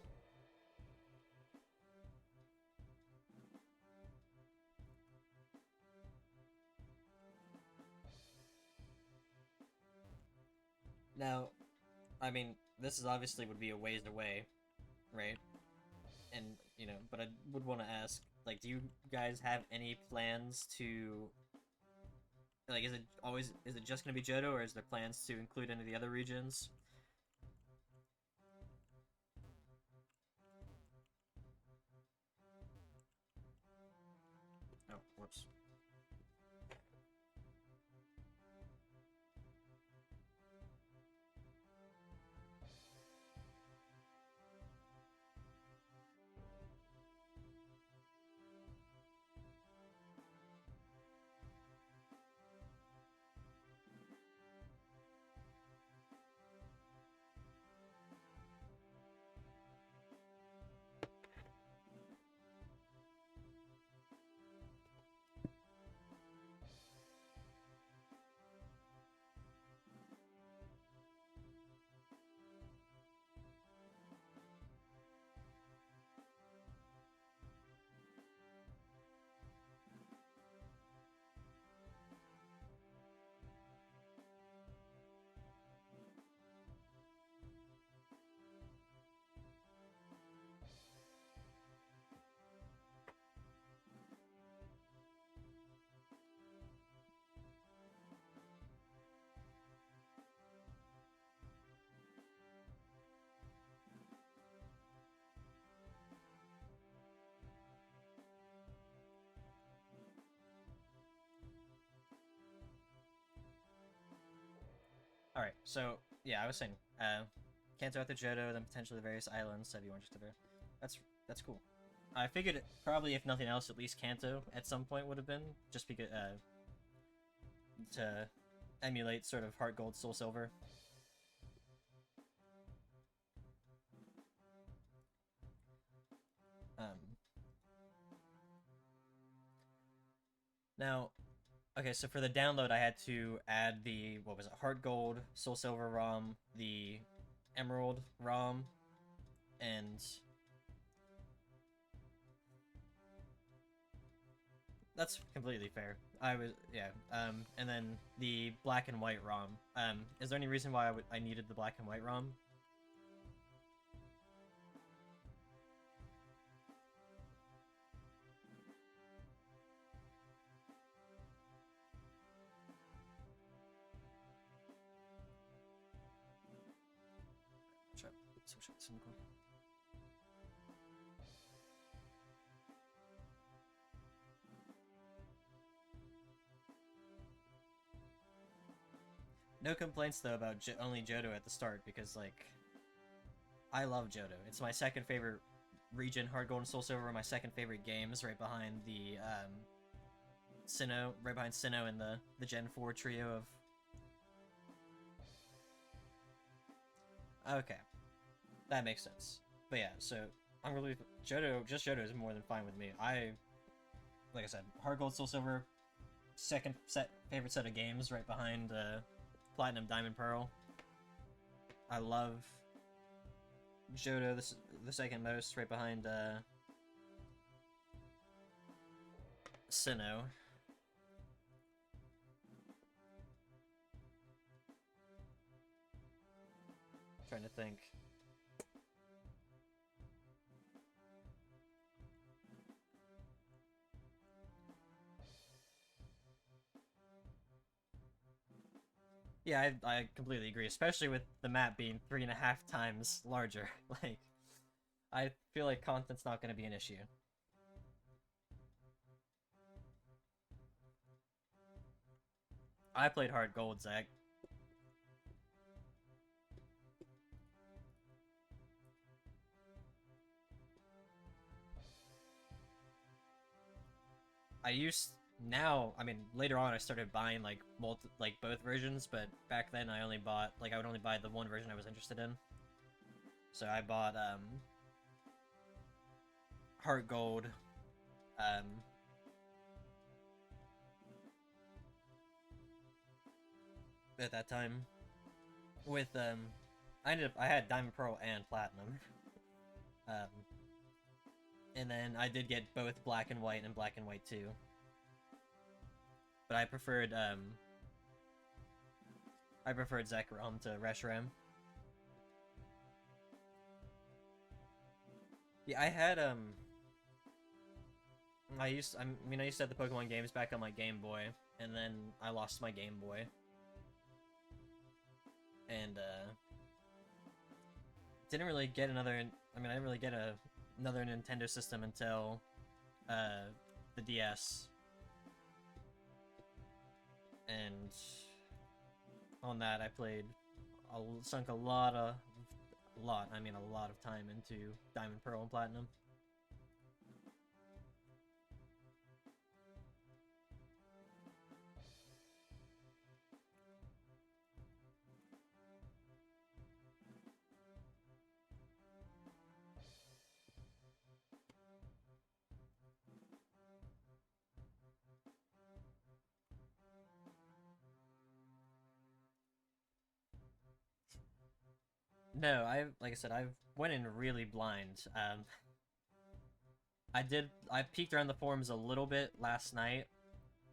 Now, I mean, this is obviously would be a ways away, right? And, you know, but I would want to ask, like, do you guys have any plans to, like, is it just going to be Johto, or is there plans to include any of the other regions? Oh, whoops. Alright, so, yeah, I was saying, Kanto at the Johto, then potentially the various islands that you want to. That's cool. I figured probably, if nothing else, at least Kanto at some point would have been, just because, to emulate sort of Heart Gold, Soul Silver. Now, okay, so for the download, I had to add the, what was it, Heart Gold, Soul Silver ROM, the Emerald ROM, and that's completely fair. Yeah, and then the Black and White ROM. Is there any reason why I needed the Black and White ROM? No complaints though about only Johto at the start, because like, I love Johto. It's my second favorite region. Heart Gold and Soul Silver are my second favorite games, right behind the Sinnoh, right behind Sinnoh and the Gen 4 trio of. Okay, that makes sense. But yeah, so I'm really Johto. Just Johto is more than fine with me. Like I said, Heart Gold, Soul Silver, favorite set of games, right behind Platinum, Diamond, Pearl. I love Johto, the second most, right behind Sinnoh. Trying to think. Yeah, I completely agree, especially with the map being 3.5 times larger. Like, I feel like content's not going to be an issue. I played hard gold, Zach. I mean, later on I started buying like both versions, but back then I only bought I would only buy the one version I was interested in. So I bought Heart Gold, at that time with I had Diamond Pearl and Platinum. um and then I did get both Black and White and Black and White 2. But I preferred Zekrom to Reshiram. Yeah, I had I used to have the Pokemon games back on my Game Boy, and then I lost my Game Boy. And didn't really get another I didn't really get another Nintendo system until the DS. And on that I sunk a lot of time into Diamond, Pearl, and Platinum. No, like I said, I went in really blind. I peeked around the forums a little bit last night,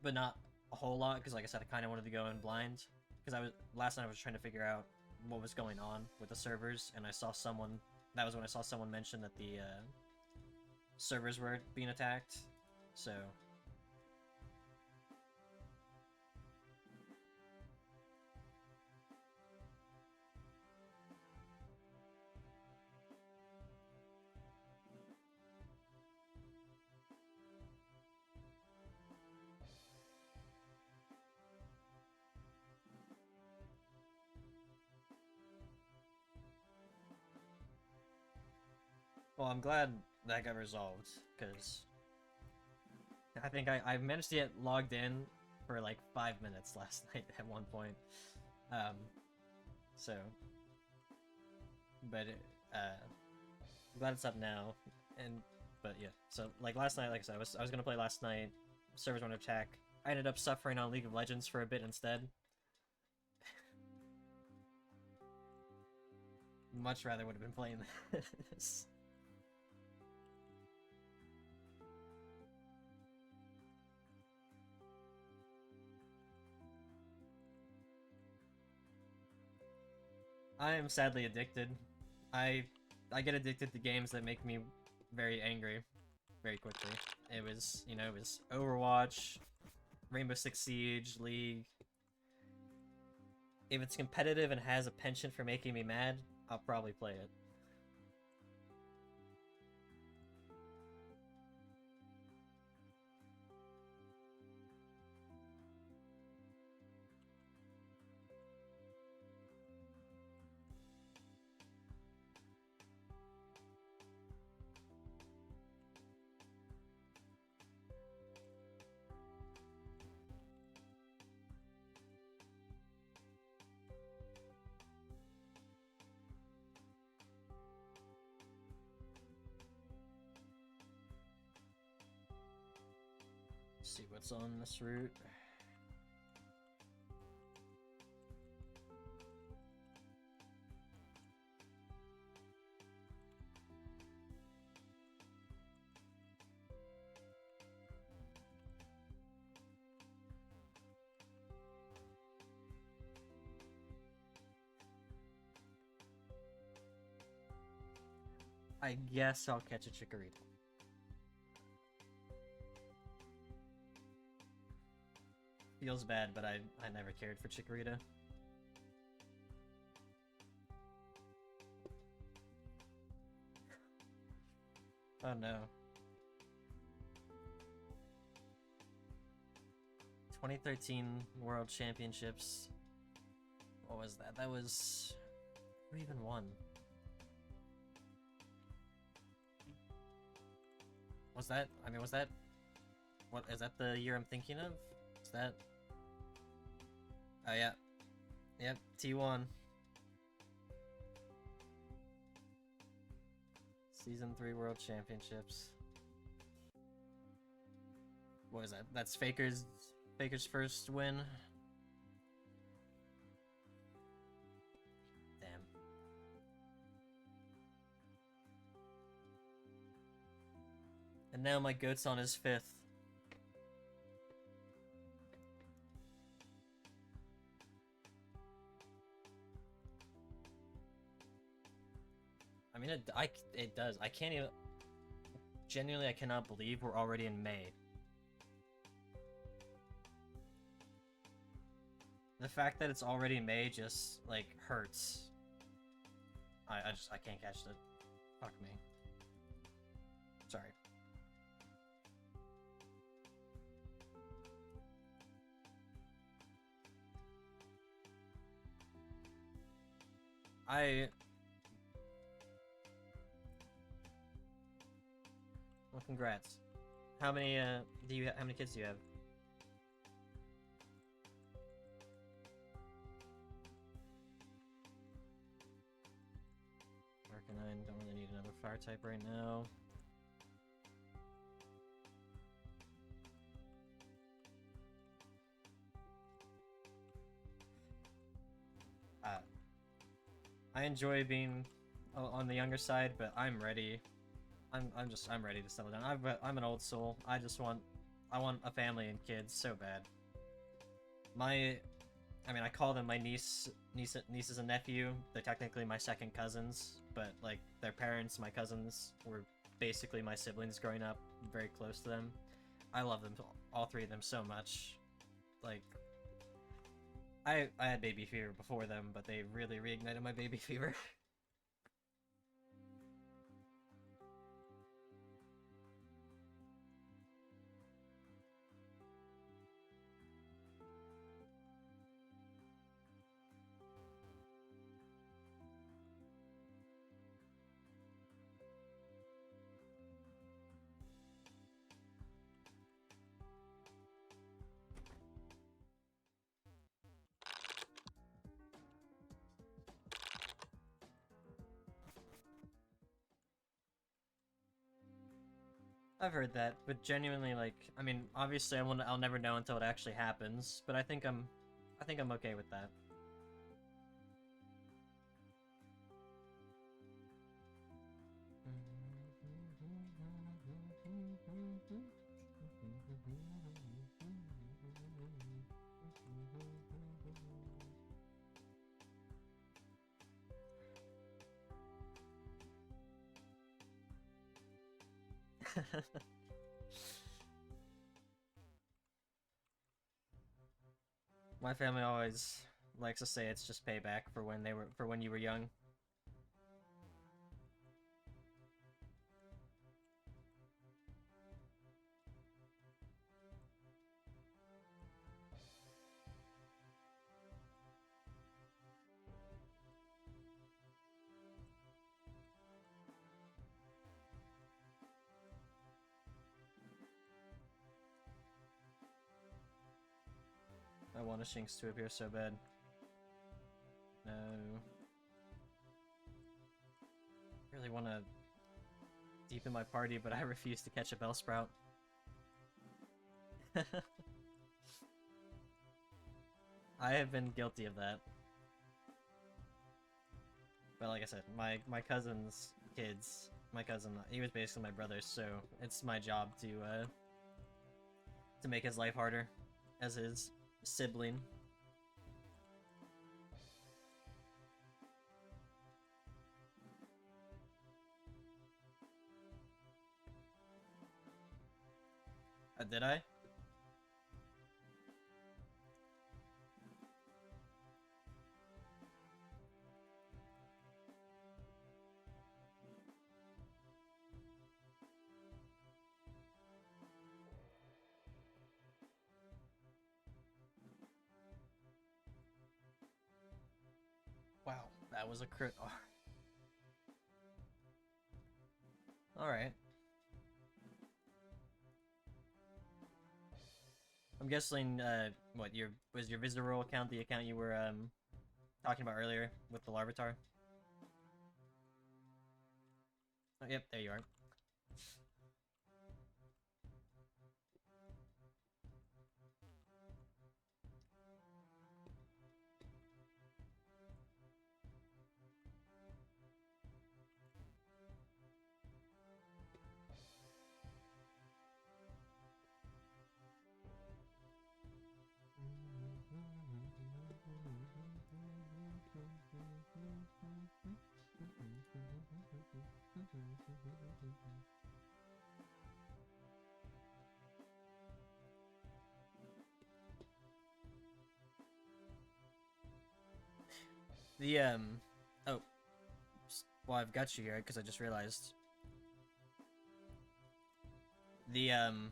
but not a whole lot, because like I said, I kind of wanted to go in blind. Because last night I was trying to figure out what was going on with the servers, and that was when I saw someone mention that the servers were being attacked, so... Well, I'm glad that got resolved, because I think I managed to get logged in for like 5 minutes last night at one point. So... But, I'm glad it's up now, but yeah, so, like, last night, like I said, I was gonna play last night, servers went to attack, I ended up suffering on League of Legends for a bit instead. Much rather would have been playing this. I am sadly addicted. I get addicted to games that make me very angry very quickly. It was Overwatch, Rainbow Six Siege, League. If it's competitive and has a penchant for making me mad, I'll probably play it. Let's see what's on this route. I guess I'll catch a Chikorita. Feels bad, but I never cared for Chikorita. Oh no. 2013 World Championships. What was that? That was... Who even won? Was that... I mean, was that... What, is that the year I'm thinking of? Is that... Oh, yeah. Yep, T1. Season 3 World Championships. What is that? That's Faker's first win. Damn. And now my goat's on his 5th. I mean, it does. I can't even... Genuinely, I cannot believe we're already in May. The fact that it's already May just, like, hurts. I can't catch it. Fuck me. Sorry. Well, congrats. How many how many kids do you have? Arcanine, don't really need another fire type right now. I enjoy being on the younger side, but I'm ready. I'm ready to settle down. I'm an old soul. I want a family and kids so bad. I mean, I call them my nieces and nephew. They're technically my second cousins, but like their parents, my cousins, were basically my siblings growing up. I'm very close to them. I love them, all three of them, so much. Like, I had baby fever before them, but they really reignited my baby fever. I've heard that, but genuinely, like, I mean, obviously I'll never know until it actually happens, but I think I'm okay with that. My family always likes to say it's just payback for when you were young. I want a Shinx to appear so bad. No. I really want to deepen my party, but I refuse to catch a Bellsprout. I have been guilty of that. But like I said, my cousin's kids, my cousin, he was basically my brother, so it's my job to make his life harder as his sibling. Did I? That was a crit. Oh. Alright. I'm guessing, what, was your visitor role account the account you were, talking about earlier with the Larvitar? Oh, yep, there you are. The, oh. Well, I've got you here, because I just realized. The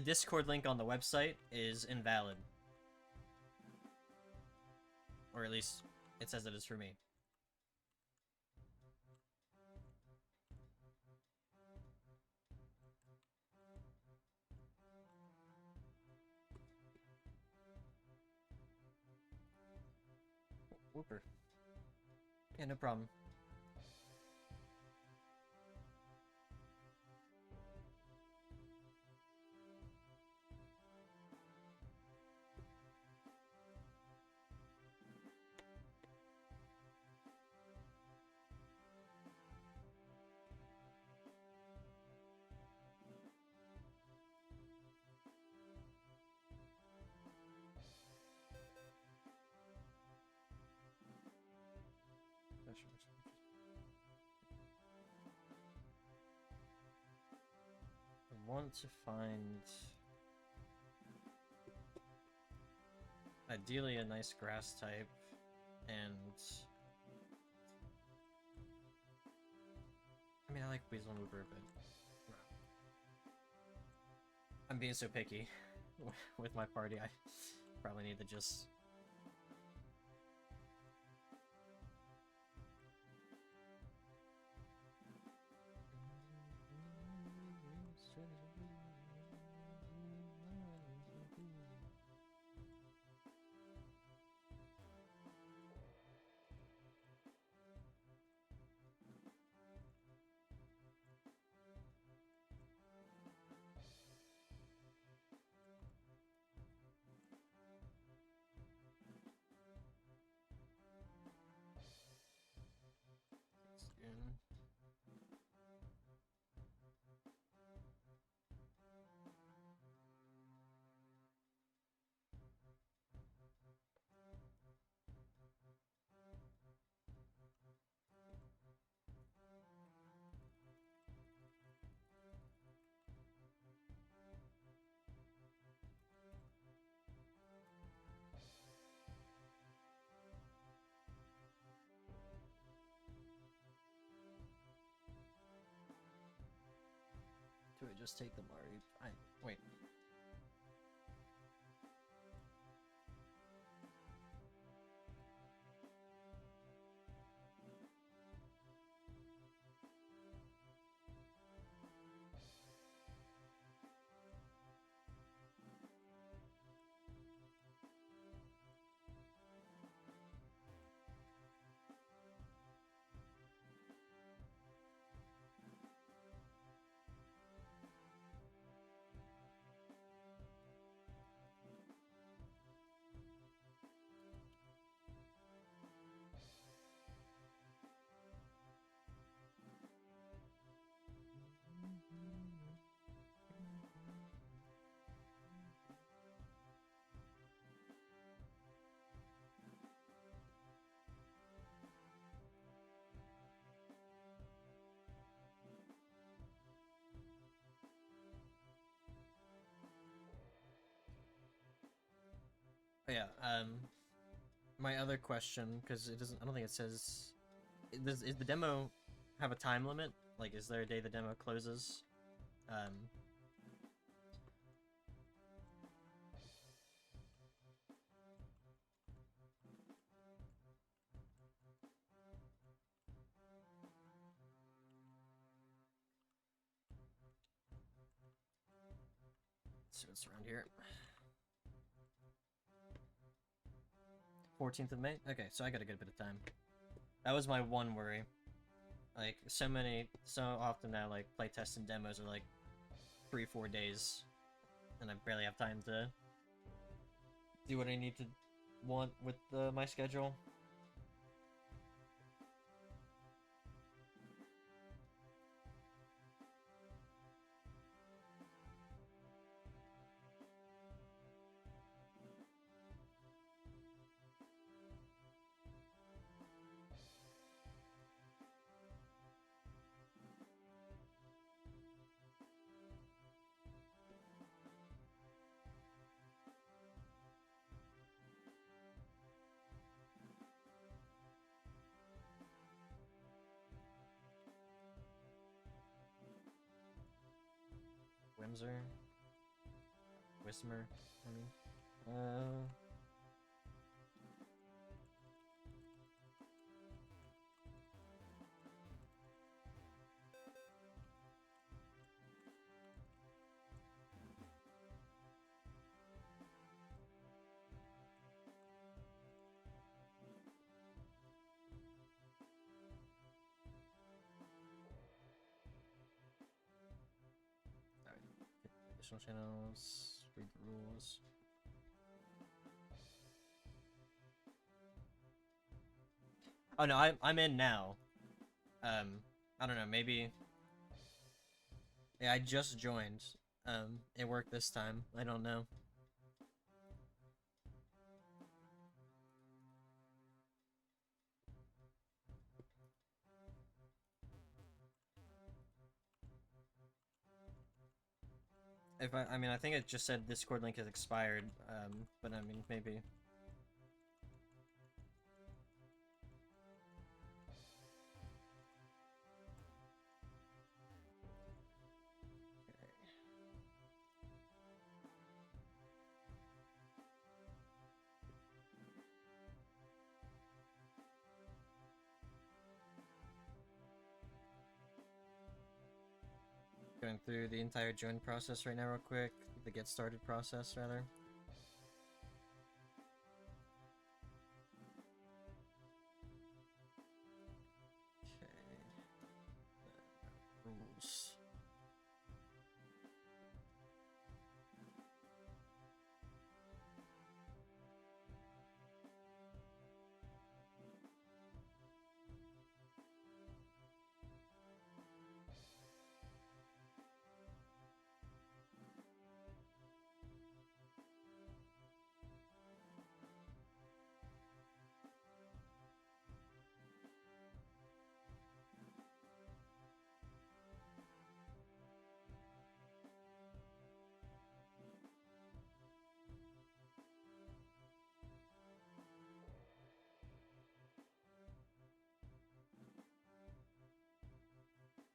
Discord link on the website is invalid. Or at least, it says it is for me. Whooper. Yeah, no problem. I want to find... ideally a nice grass type, and... I mean, I like Weasel and Wooper, but... I'm being so picky with my party, I probably need to just... Do it, just take the Mari. Wait. Oh yeah, my other question, because it doesn't, I don't think it says, is the demo have a time limit? Like, is there a day the demo closes? see what's around here. 14th of May? Okay, so I got a good bit of time. That was my one worry. Like, so often now, like, playtests and demos are like 3-4 days. And I barely have time to do what I need to want with my schedule. Wismer, I mean. Additional channels, read the rules. Oh no, I'm in now. I don't know, maybe. Yeah, I just joined. It worked this time. I don't know. I mean, I think it just said Discord link has expired, but I mean, maybe. Going through the entire join process right now real quick. The get started process, rather. Okay. Rules.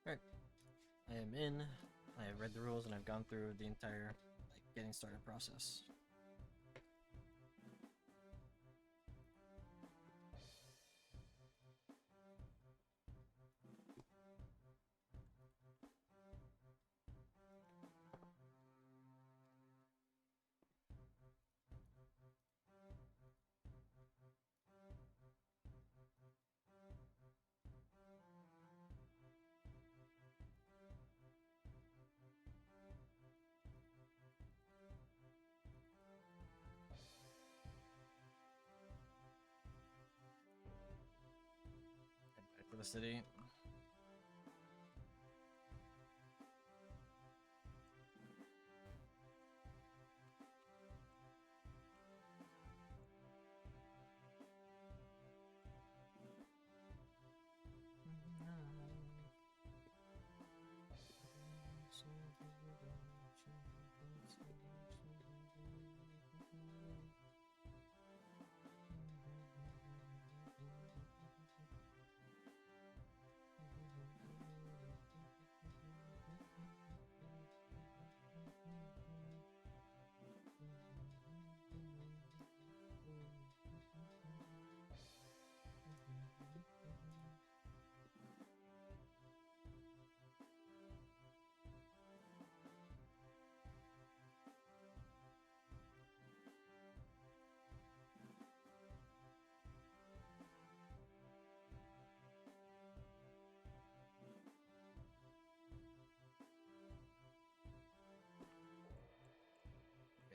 Alright. I am in. I have read the rules and I've gone through the entire getting started process. Head back to the city.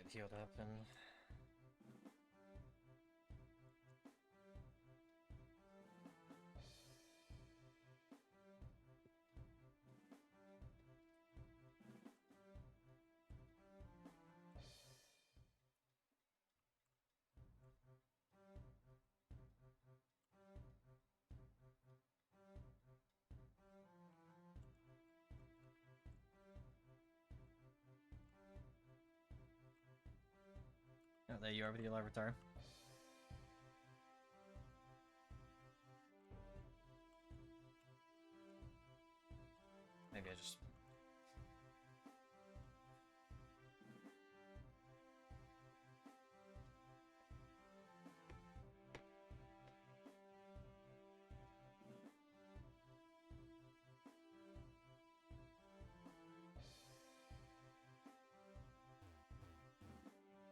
healed up and... Oh, there you are with your Larvitar. Maybe I just...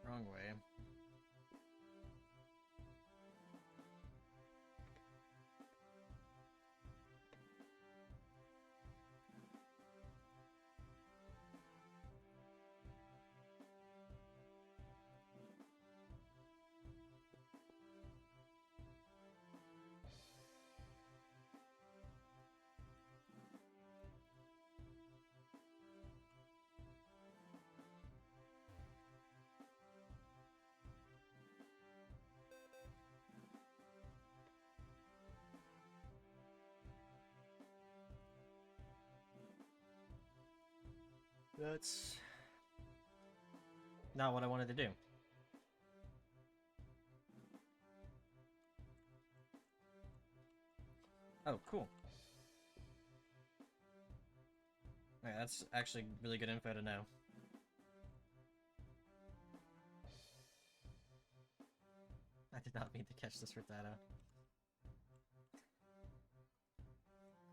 Wrong way. That's... not what I wanted to do. Oh, cool. Alright, that's actually really good info to know. I did not mean to catch this Rattata.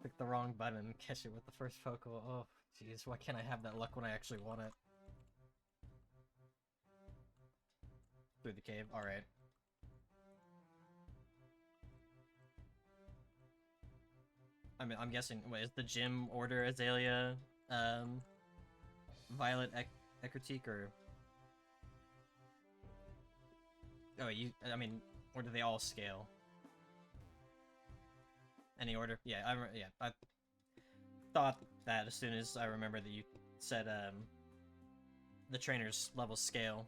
Click the wrong button and catch it with the first Pokeball. Oh, jeez, why can't I have that luck when I actually want it? Through the cave, alright. I mean, I'm guessing, what, is the gym order Azalea, Violet Ecruteak, or... Oh, I mean, or do they all scale? Any order? Yeah, I thought that as soon as I remember that you said, the trainer's level scale.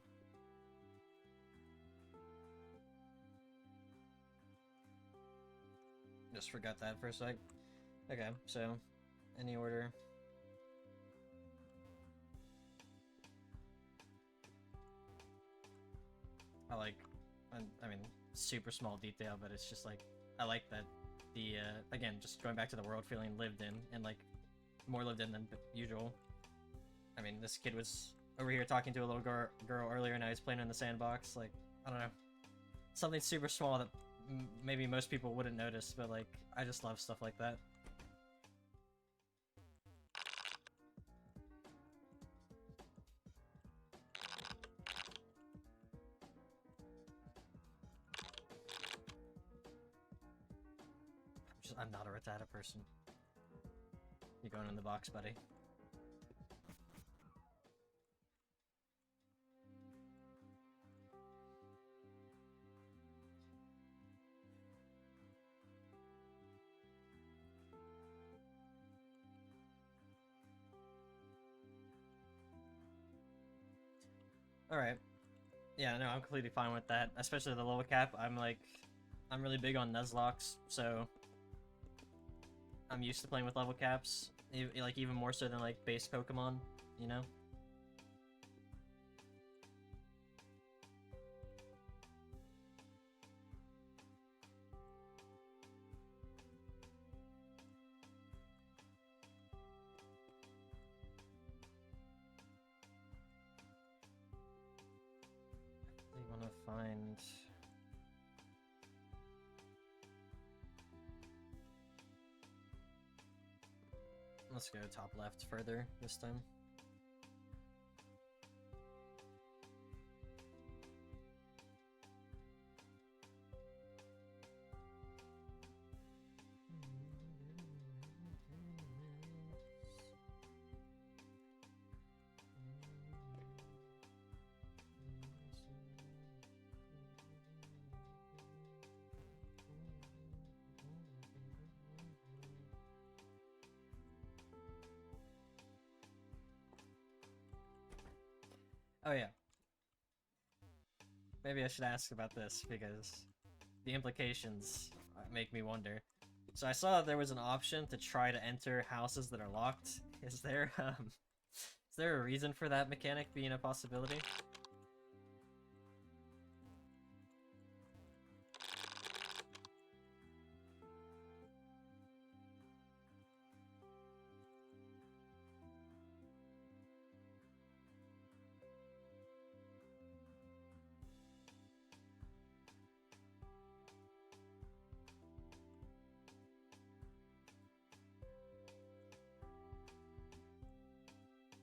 Just forgot that for a sec. Okay, so, any order. I mean, super small detail, but it's just like, I like that the, again, just going back to the world feeling lived in, and like, more lived in than usual. I mean, this kid was over here talking to a little girl earlier, now he's playing in the sandbox, like, I don't know. Something super small that maybe most people wouldn't notice, but like, I just love stuff like that. I'm not a Rattata person. You're going in the box, buddy. Alright. Yeah, no, I'm completely fine with that. Especially the level cap. I'm really big on Nuzlocks, so I'm used to playing with level caps. Like, even more so than, like, base Pokemon, you know? I want to find... Let's go top left further this time. Oh yeah. Maybe I should ask about this because the implications make me wonder. So I saw there was an option to try to enter houses that are locked. Is there a reason for that mechanic being a possibility?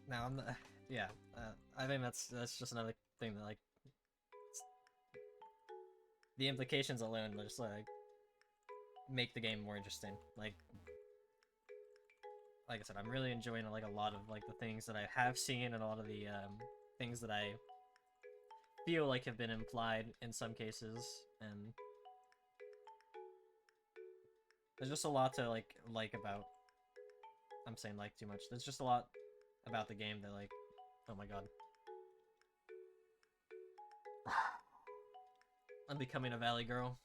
Now I'm not, yeah. I think that's just another thing that like the implications alone just like make the game more interesting. Like I said, I'm really enjoying like a lot of like the things that I have seen and a lot of the things that I feel like have been implied in some cases, and there's just a lot to like about. I'm saying like too much. There's just a lot about the game that like, oh my god. I'm becoming a valley girl.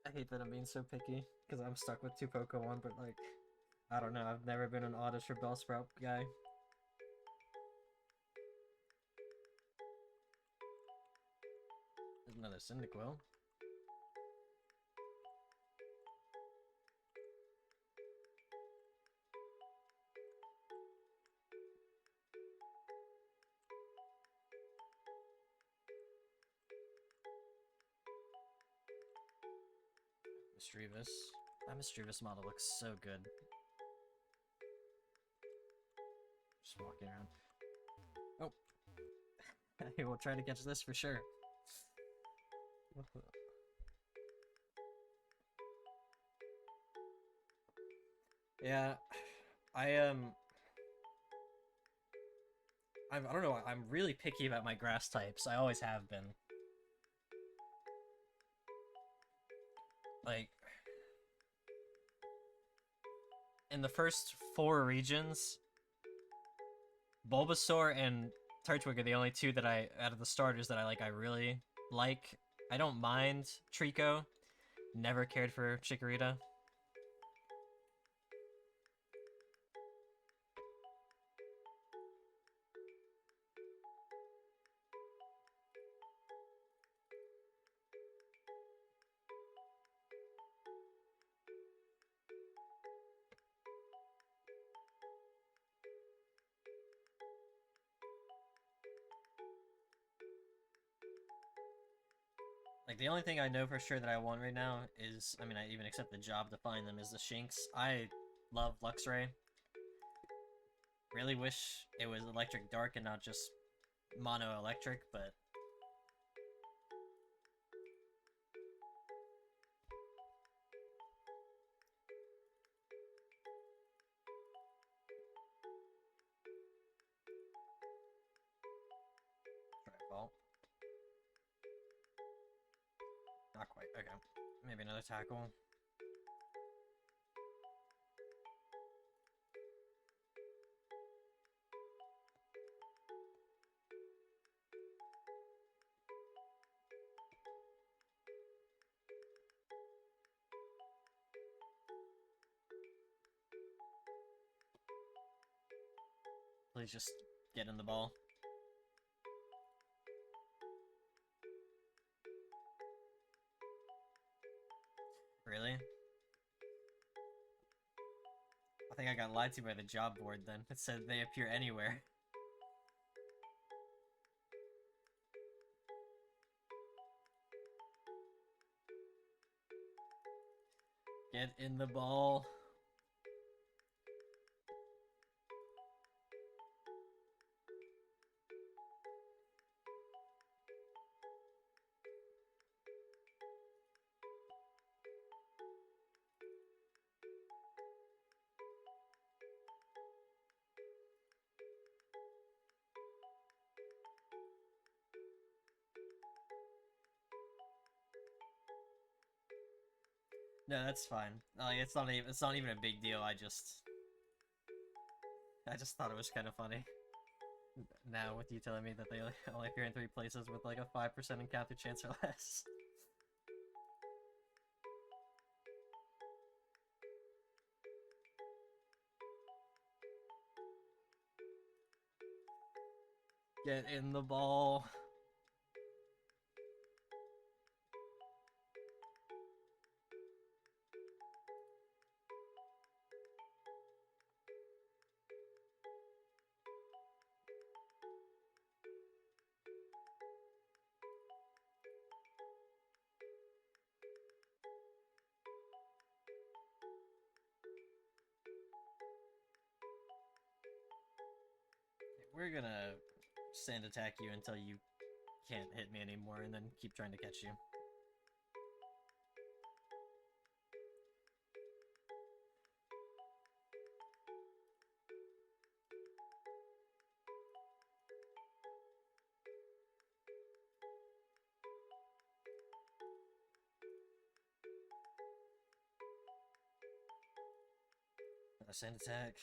I hate that I'm being so picky because I'm stuck with two Pokemon, but like, I don't know. I've never been an Oddish or Bellsprout guy. There's another Cyndaquil. Misdreavus. That Misdreavus model looks so good. Just walking around. Oh. I will try to catch this for sure. Yeah, I don't know. I'm really picky about my grass types. I always have been. Like, in the first 4 regions, Bulbasaur and Turtwig are the only two that out of the starters that I really like. I don't mind Trico. Never cared for Chikorita. Like, the only thing I know for sure that I want right now is, I mean, I even accept the job to find them, is the Shinx. I love Luxray. Really wish it was Electric Dark and not just Mono Electric, but... Ball. Not quite, okay. Maybe another tackle. Please just get in the ball. Really? I think I got lied to by the job board then. It said they appear anywhere. Get in the ball. No, that's fine. Like, it's not even a big deal. I just thought it was kind of funny. Now with you telling me that they only appear in 3 places with like a 5% encounter chance or less. Get in the ball. We're gonna sand attack you until you can't hit me anymore and then keep trying to catch you. Sand attack.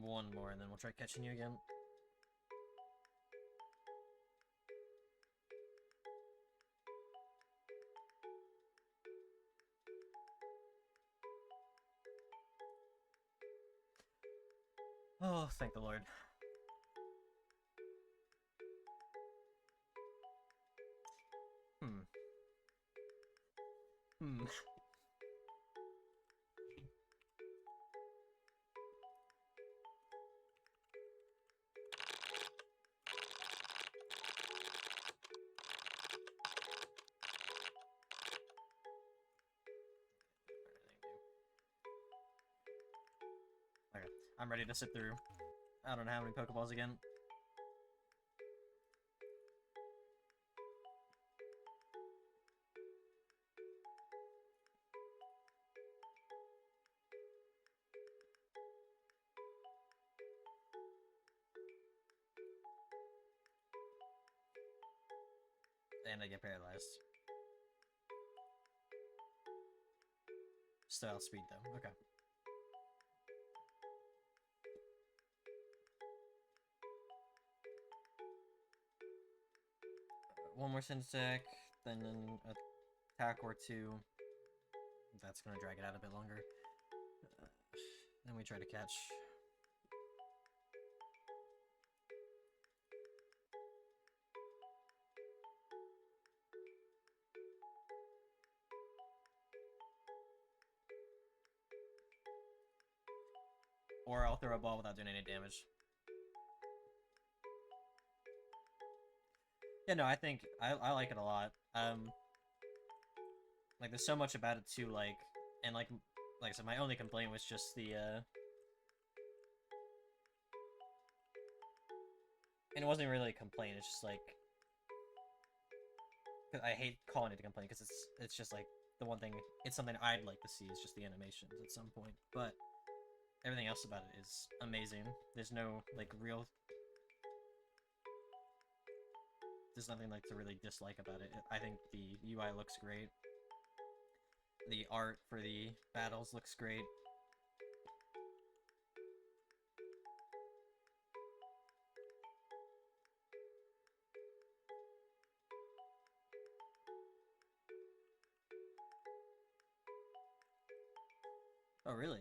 One more and then we'll try catching you again. Oh, thank the Lord. Hmm. Okay, I'm ready to sit through. I don't know how many Pokeballs again. And I get paralyzed. Still outspeed though, okay. One more sand attack, then an attack or two. That's gonna drag it out a bit longer. Then we try to catch. Or I'll throw a ball without doing any damage. Yeah, no, I think I like it a lot. Like there's so much about it too, like I said, my only complaint was just the and it wasn't really a complaint, it's just like I hate calling it a complaint because it's just like the one thing, it's something I'd like to see is just the animations at some point, but everything else about it is amazing. There's no like real there's nothing like to really dislike about it. I think the UI looks great. The art for the battles looks great. Oh, really?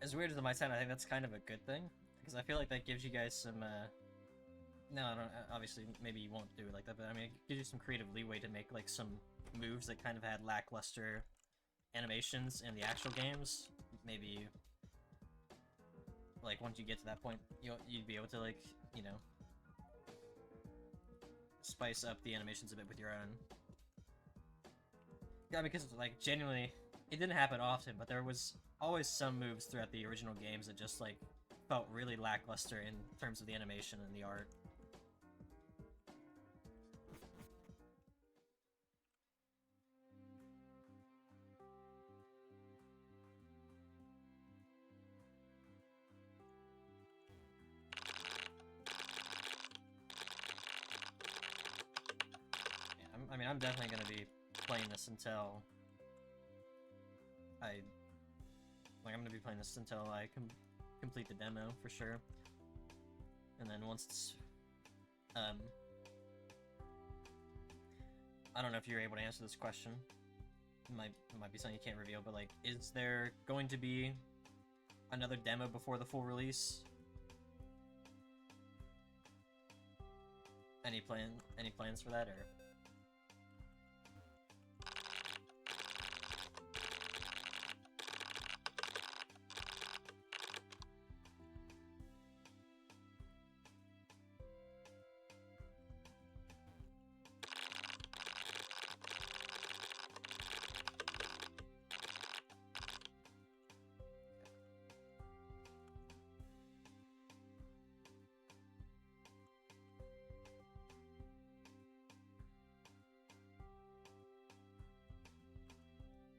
As weird as it might sound, I think that's kind of a good thing, because I feel like that gives you guys some, no, I don't, obviously, maybe you won't do it like that, but I mean, it gives you some creative leeway to make, like, some moves that kind of had lackluster animations in the actual games. Maybe, like, once you get to that point, you'd be able to, like, you know, spice up the animations a bit with your own. Yeah, because, like, genuinely, it didn't happen often, but there was always some moves throughout the original games that just, like, felt really lackluster in terms of the animation and the art. I mean, I'm definitely going to be playing this until I'm going to be playing this until I complete the demo, for sure. And then once it's, I don't know if you're able to answer this question. It might be something you can't reveal, but, like, is there going to be another demo before the full release? Any plans for that, or?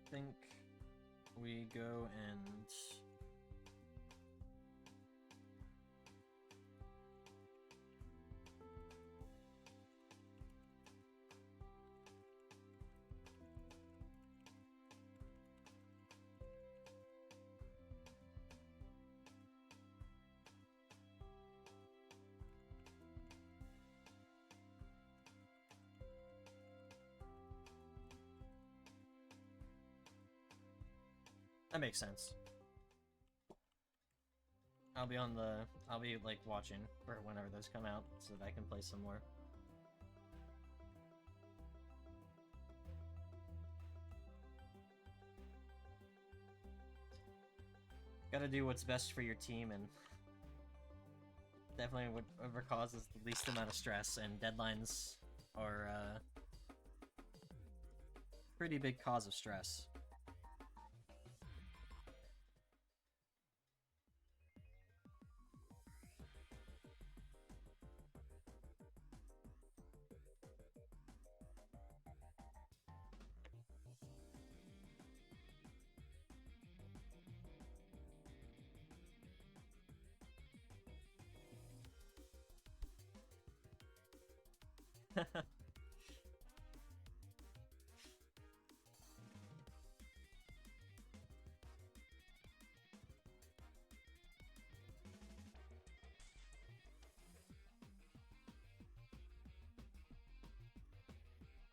I think we go and that makes sense. I'll be like watching for whenever those come out so that I can play some more. Gotta do what's best for your team, and definitely whatever causes the least amount of stress, and deadlines are pretty big cause of stress.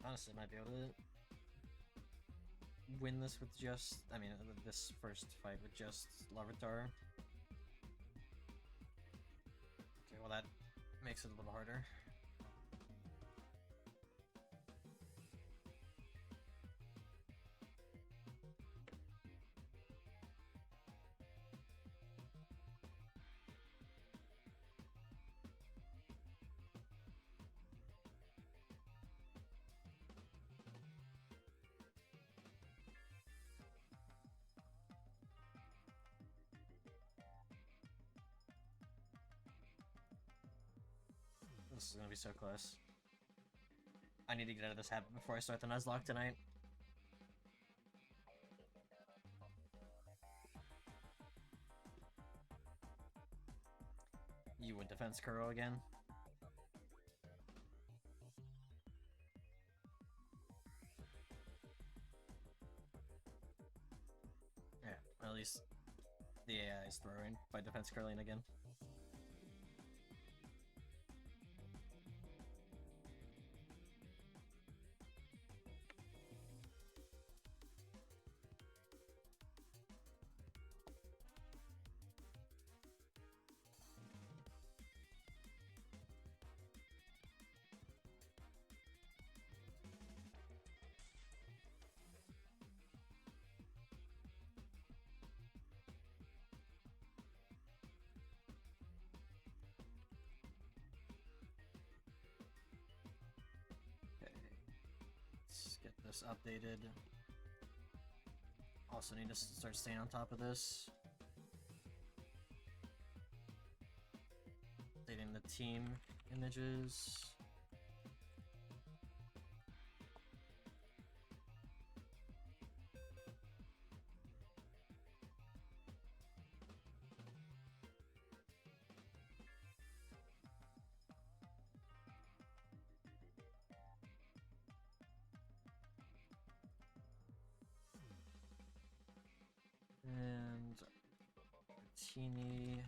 Honestly, might be able to win this with just, I mean, this first fight with just Larvitar. Okay, well that makes it a little harder. This is gonna be so close. I need to get out of this habit before I start the Nuzlocke tonight. You would defense Kuro again? Yeah, at least the overthrowing by defense curling again. Get this updated. Also need to start staying on top of this. Updating the team images. And teeny.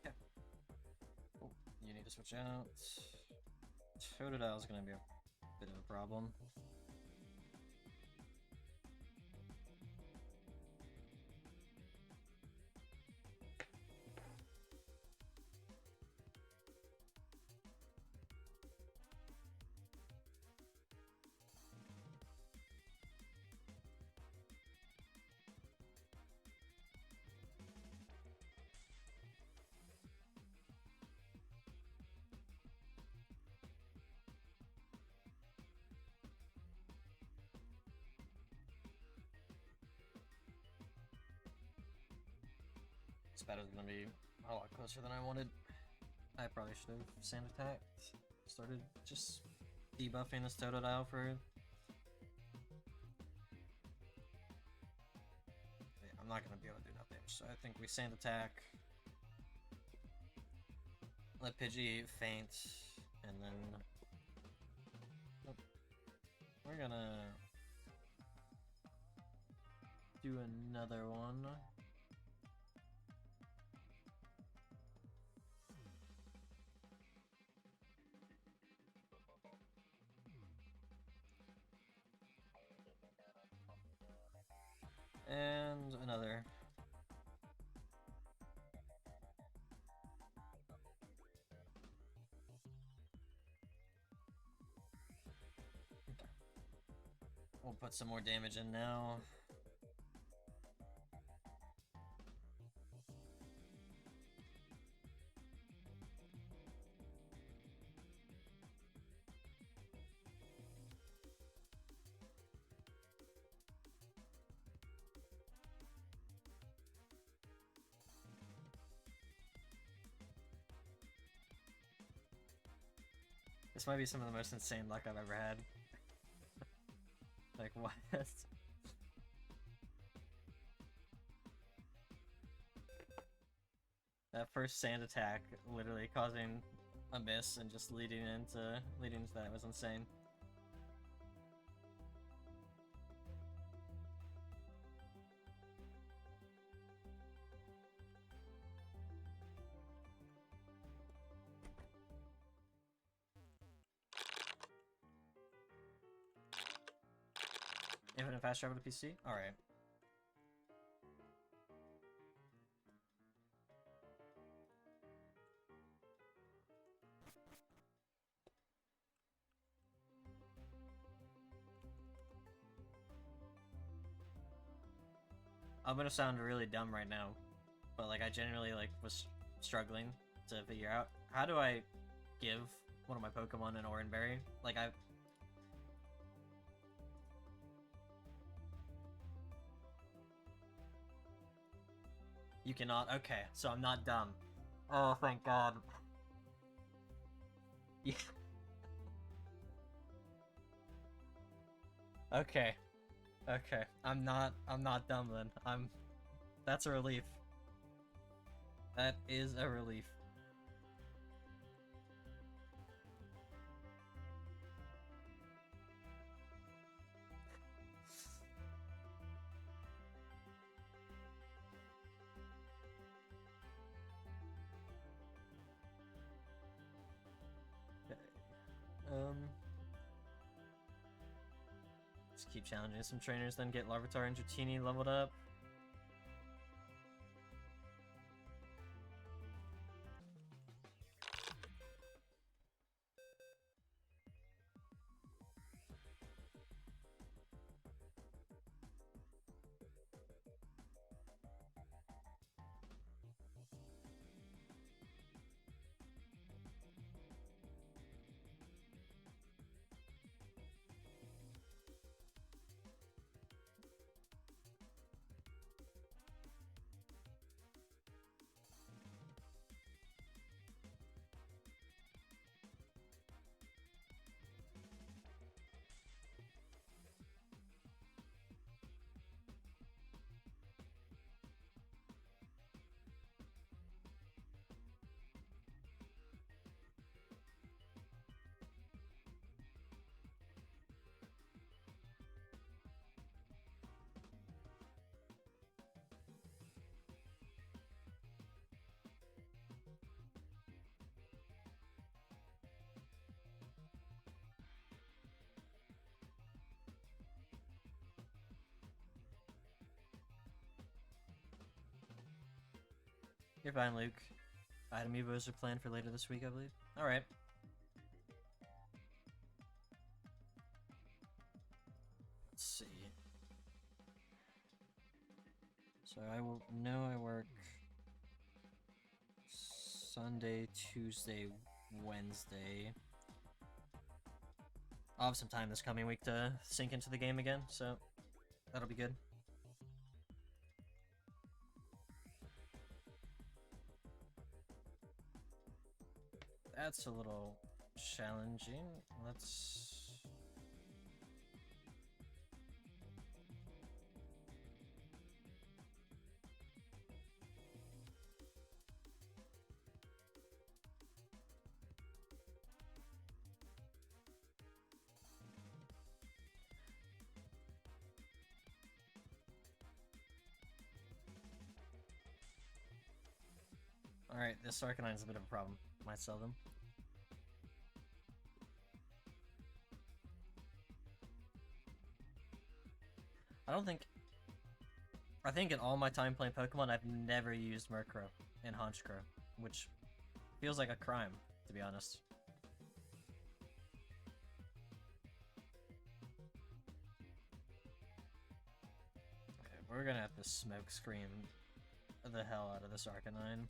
Okay. Oh, you need to switch out. Totodile is gonna be a bit of a problem. This battle's gonna be a lot closer than I wanted. I probably should have sand attacked. Started just debuffing this Totodile for... Yeah, I'm not gonna be able to do enough damage, so I think we sand attack. Let Pidgey faint, and then... Nope. We're gonna... do another one. And another. Okay. We'll put some more damage in now. This might be some of the most insane luck I've ever had. Like, what? That first sand attack literally causing a miss and just leading into that was insane. Infinite fast travel to PC? Alright. I'm gonna sound really dumb right now, but like I genuinely like was struggling to figure out how do I give one of my Pokemon an Oran Berry? Like You cannot? Okay, so I'm not dumb. Oh, thank God. Yeah. Okay. Okay. I'm not dumb then. That's a relief. That is a relief. Okay. Let's keep challenging some trainers, then get Larvitar and Dratini leveled up. You're fine, Luke. Item Evos are planned for later this week, I believe. Alright. Let's see. So I will know I work Sunday, Tuesday, Wednesday. I'll have some time this coming week to sink into the game again, so that'll be good. That's a little challenging. Let's... Alright, this Arcanine's a bit of a problem. Might sell them. I think in all my time playing Pokemon, I've never used Murkrow and Honchkrow, which feels like a crime, to be honest. Okay, we're gonna have to smoke screen the hell out of this Arcanine.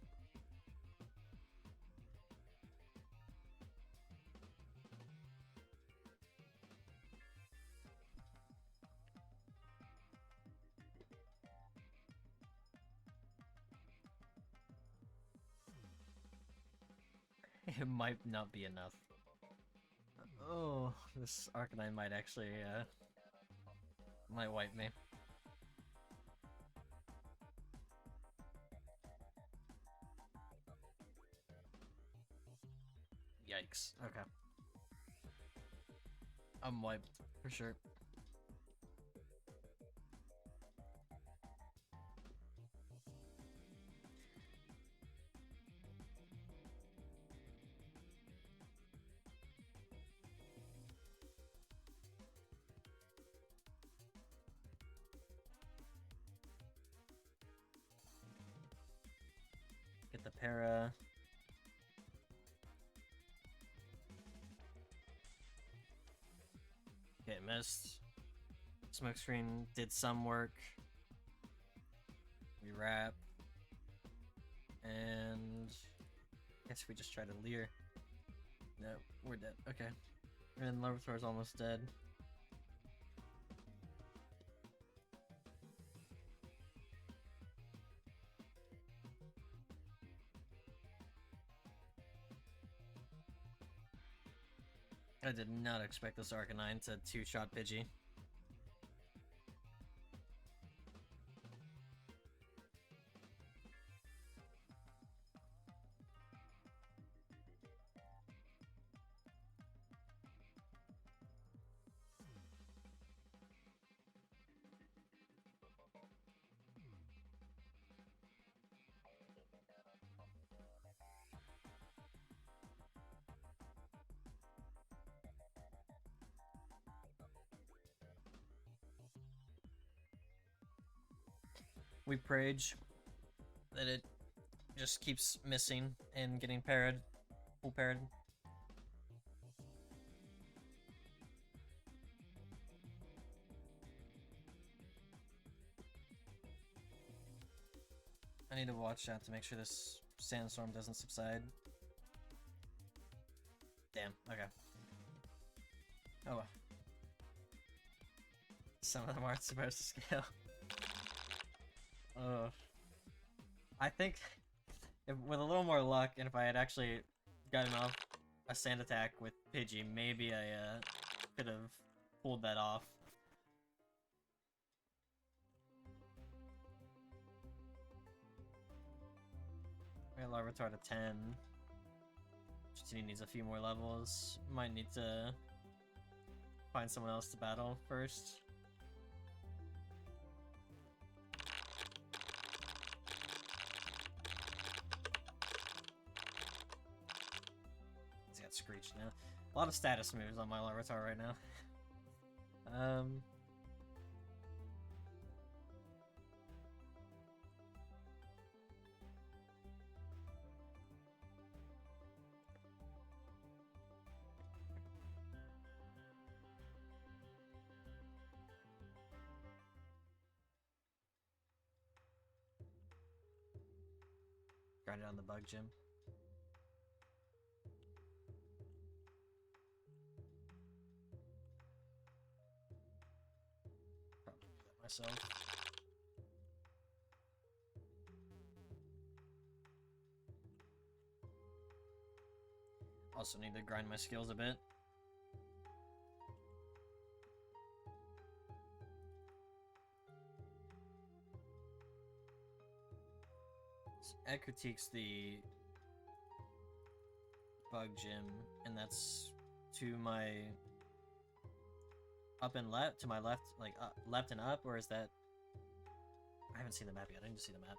It might not be enough. Oh, this Arcanine might actually, might wipe me. Yikes. Okay. I'm wiped, for sure. Get the para. Okay, missed. Smokescreen did some work. We wrap. And I guess we just try to leer. No, we're dead. Okay. And Larvitar's almost dead. I did not expect this Arcanine to two-shot Pidgey. we prage that it just keeps missing and getting parried, full parried. I need to watch out to make sure this sandstorm doesn't subside. Damn, okay. Oh well. Some of them aren't supposed to scale. I think if, with a little more luck, and if I had actually gotten off a sand attack with Pidgey, maybe I could have pulled that off. I got Larvitar to 10. Chitini needs a few more levels. Might need to find someone else to battle first. He's got Screech now. A lot of status moves on my Larvitar right now. Grind it on the bug gym. Probably do that myself. Also need to grind my skills a bit. Ed critiques the bug gym, and that's to my up and left, to my left, like left and up, or is that? I haven't seen the map yet. I need to see the map.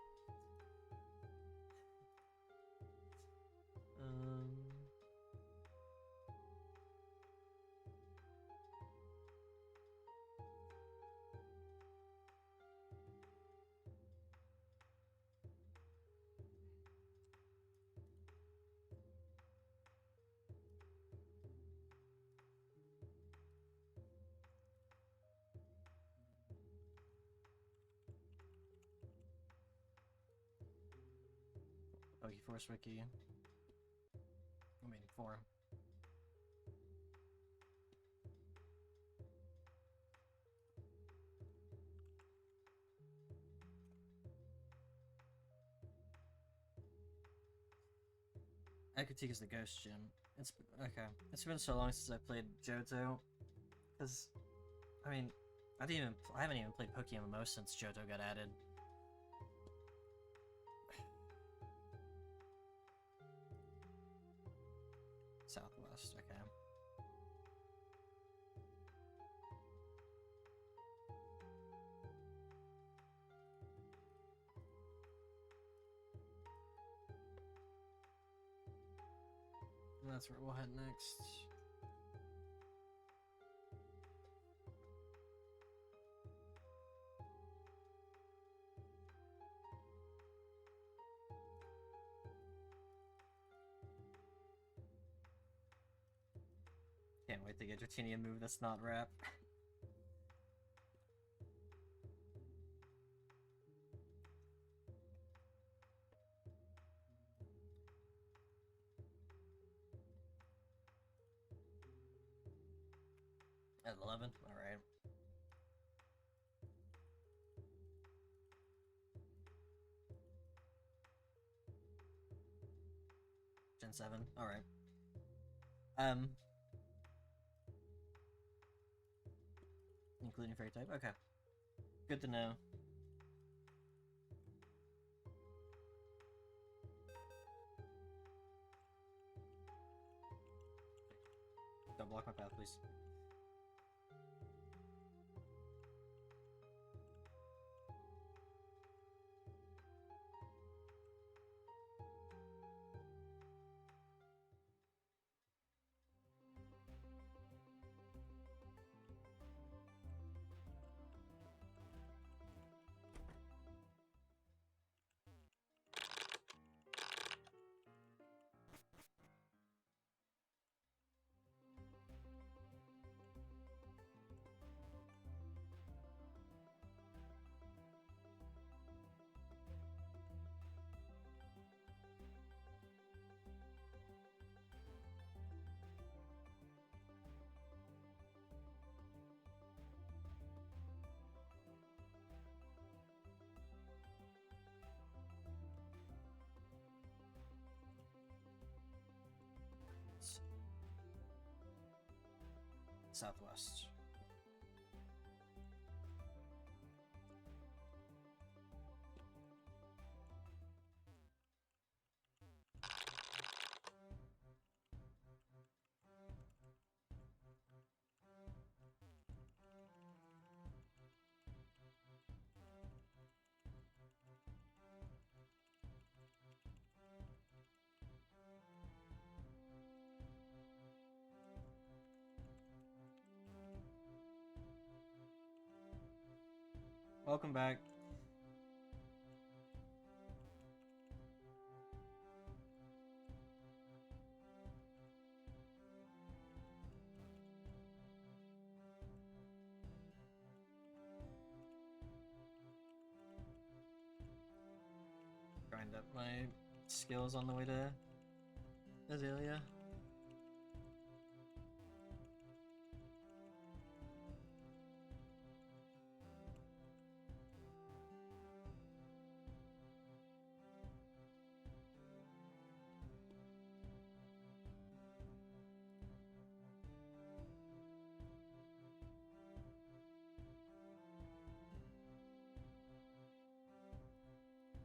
PokeForce Wiki. I mean, 4. Ekutik is the ghost gym. It's okay. It's been so long since I played Johto, because I mean, I haven't even played PokeForce MMO since Johto got added. Southwest, okay. And that's where we'll head next. Can't wait to get Dratini a move that's not rap. At 11? Alright. Gen 7? Alright. Including fairy type? Okay. Good to know. Don't block my path, please. southwest. Welcome back. Grind up my skills on the way to Azalea.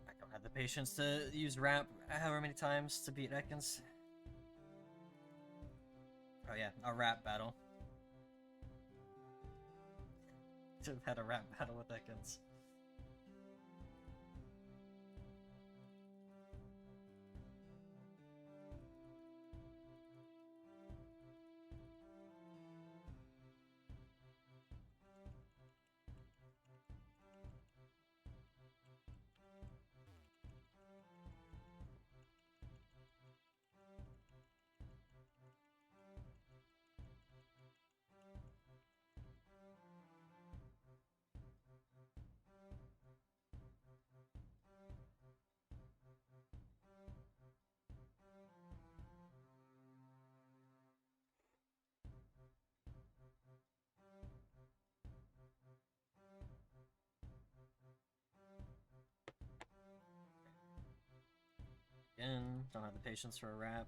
I don't have the patience to use rap however many times to beat Ekans. Oh yeah, a rap battle. To have had a rap battle with Ekans. Again, don't have the patience for a rap.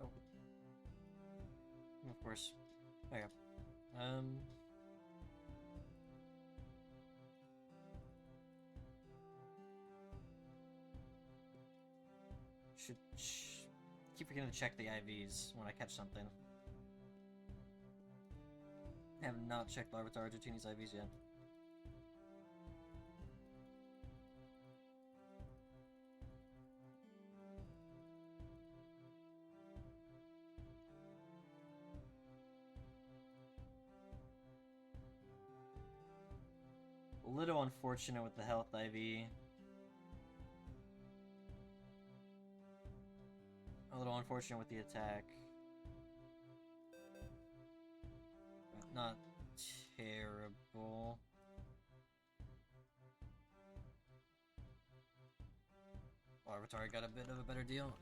Oh. Of course. Okay. Should keep forgetting to check the IVs when I catch something. I have not checked Larvitar Argentini's IVs yet. A little unfortunate with the health IV. A little unfortunate with the attack. But not terrible. Larvitar got a bit of a better deal.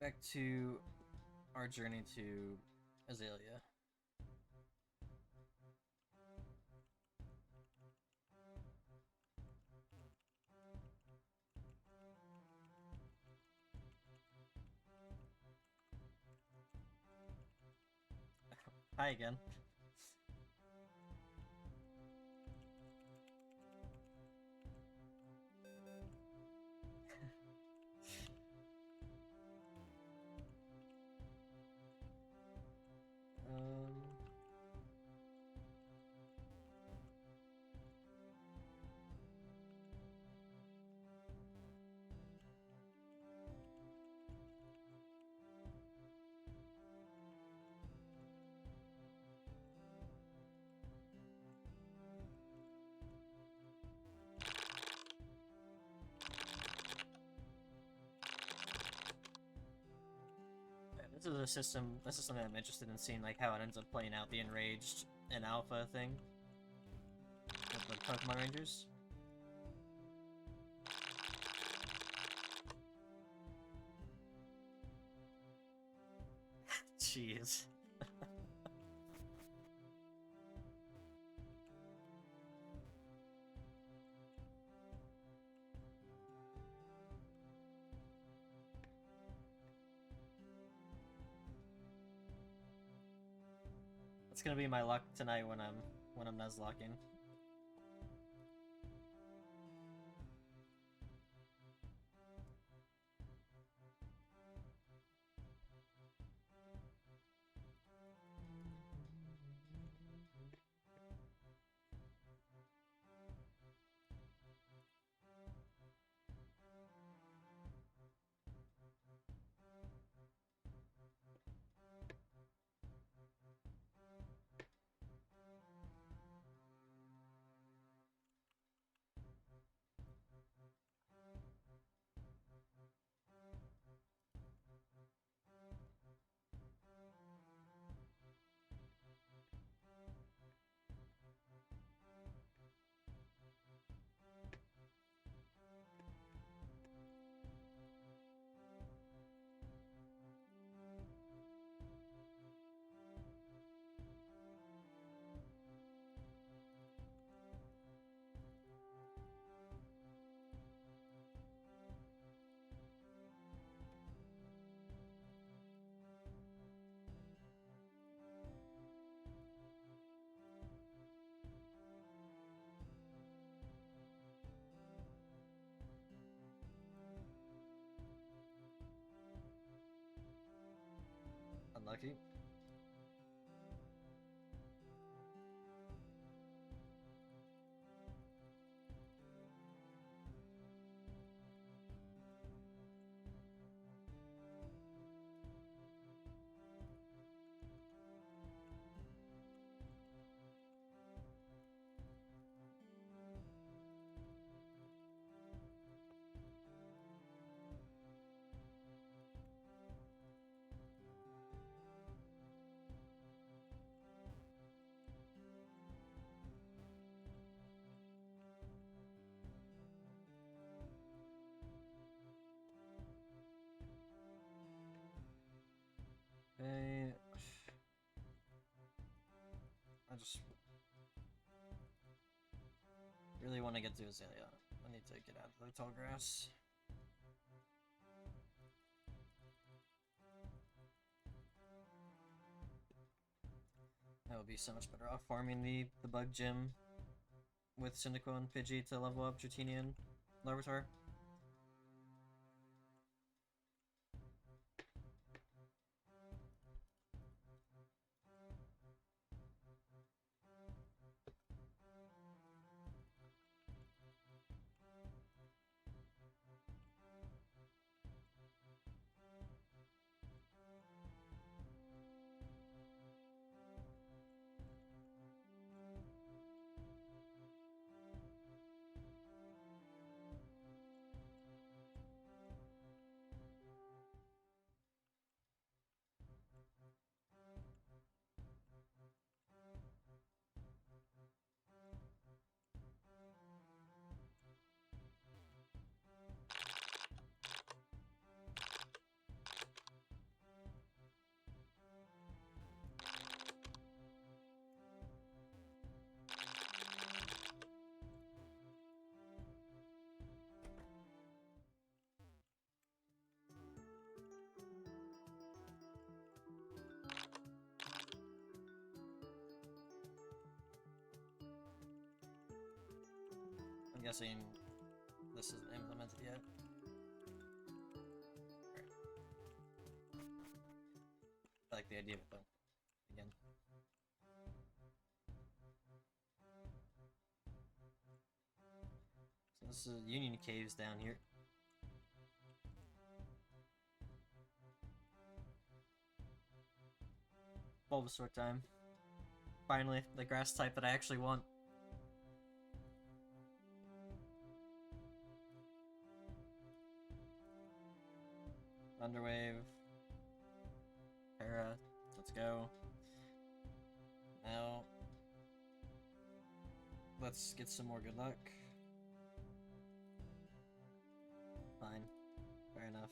back to our journey to Azalea. Hi again. This is a system. This is something I'm interested in seeing, like how it ends up playing out the enraged and alpha thing with the Pokemon Rangers. Jeez. It's gonna be my luck tonight when I'm nuzlocking. Unlucky. Okay. I just really want to get to Azalea. I need to get out of the tall grass. I would be so much better off farming the bug gym with Cyndaquil and Pidgey to level up Dratini and Larvitar. I'm guessing this isn't implemented yet. Alright. I like the idea of it though. Again. So this is Union Caves down here. Bulbasaur time. Finally, the grass type that I actually want. Thunderwave. Para. Let's go. Now, let's get some more good luck. Fine. Fair enough.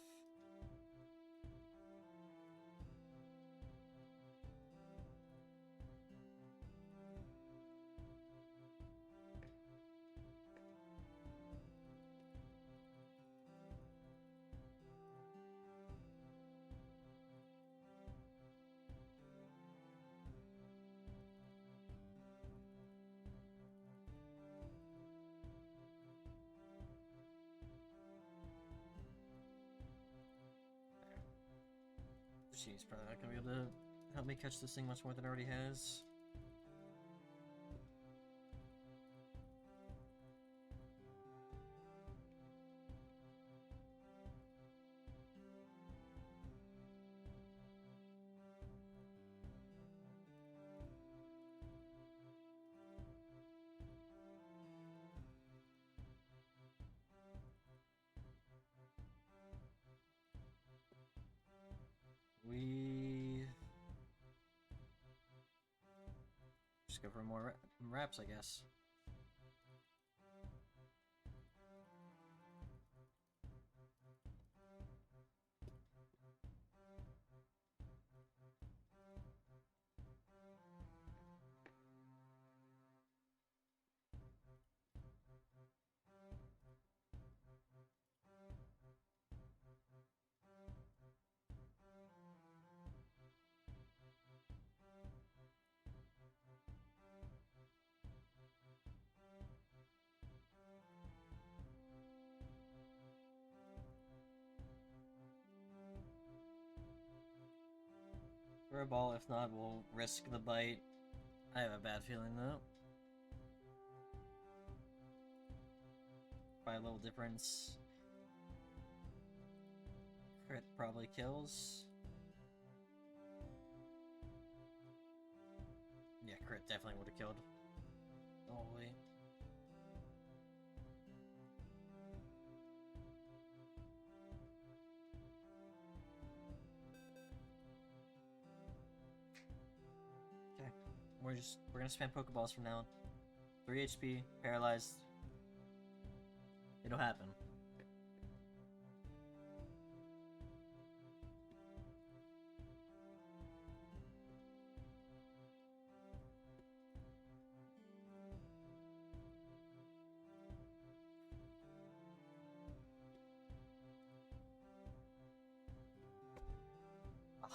She's probably not gonna be able to help me catch this thing much more than it already has. We just go for more wraps, I guess. For a ball, if not, we'll risk the bite. I have a bad feeling though. By a little difference. Crit probably kills. Yeah, crit definitely would have killed. Holy. Okay. We're gonna spam Pokeballs from now on. 3 HP, paralyzed. It'll happen.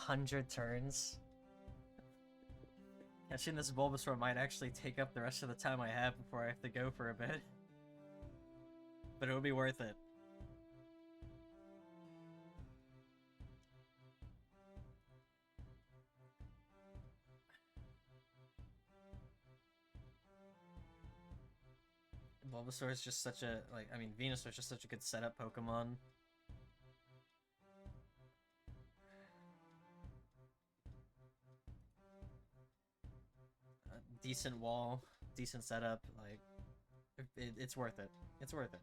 $100 turns. Catching this Bulbasaur might actually take up the rest of the time I have before I have to go for a bit. But it would be worth it. Bulbasaur is just such a, like, I mean, Venusaur is just such a good setup Pokemon. Decent wall, decent setup, like, it's worth it. It's worth it.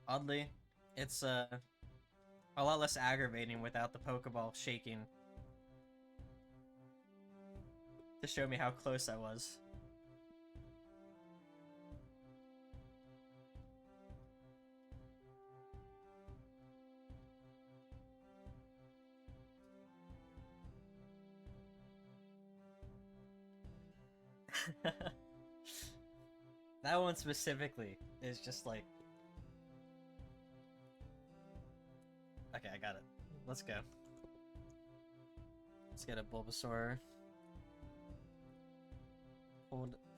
Oddly, it's a lot less aggravating without the Pokeball shaking. To show me how close I was. That one specifically is just like... Okay, I got it. Let's go. Let's get a Bulbasaur.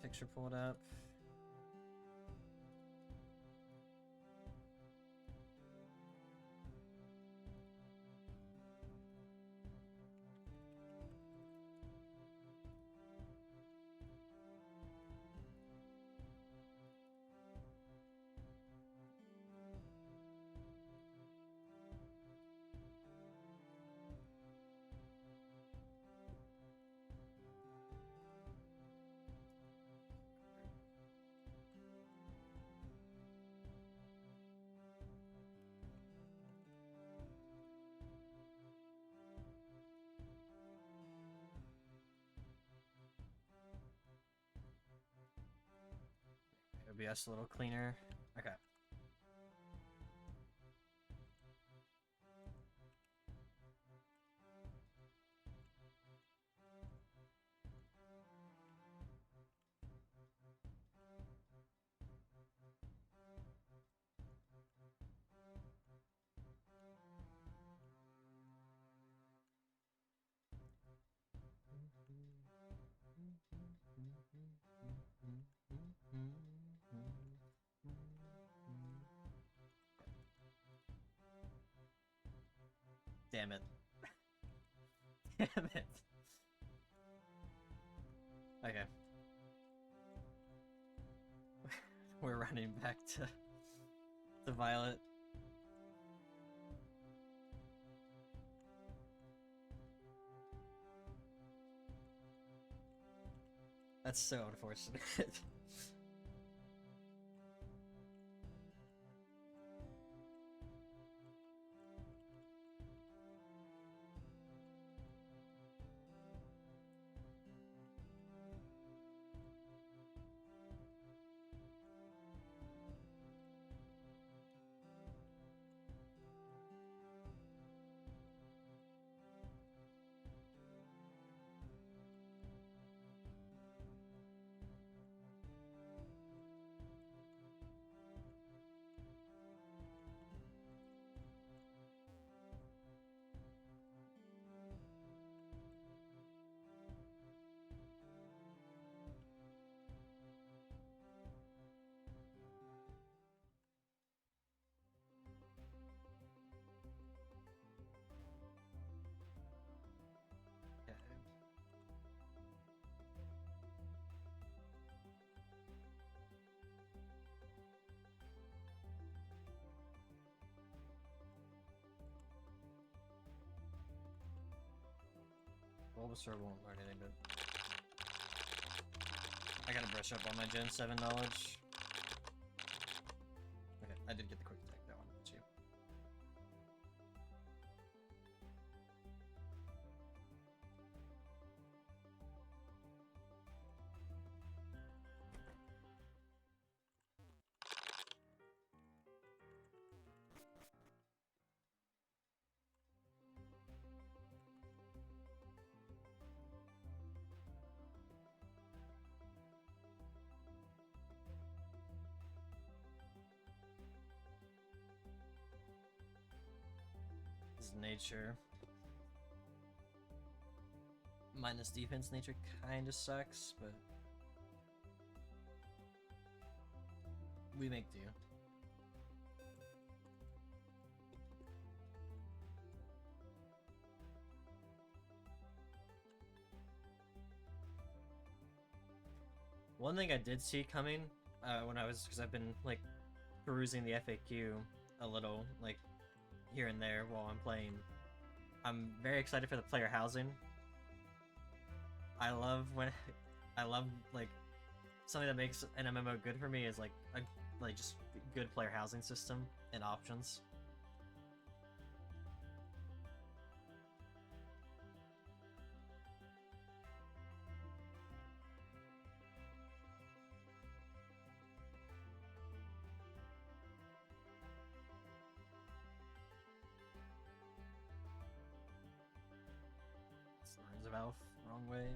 Picture pulled up. OBS a little cleaner. Okay. Damn it. Damn it. Okay. We're running back to Violet. That's so unfortunate. Bulbasaur won't learn anything, but I gotta brush up on my Gen 7 knowledge. Okay, I did get the quick attack, that one, too. Nature. Minus defense, nature kinda sucks, but we make do. One thing I did see coming when I was, because I've been like perusing the FAQ a little, like here and there while I'm playing. I'm very excited for the player housing. I love like something that makes an MMO good for me is like just good player housing system and options. Swords of Elf, wrong way.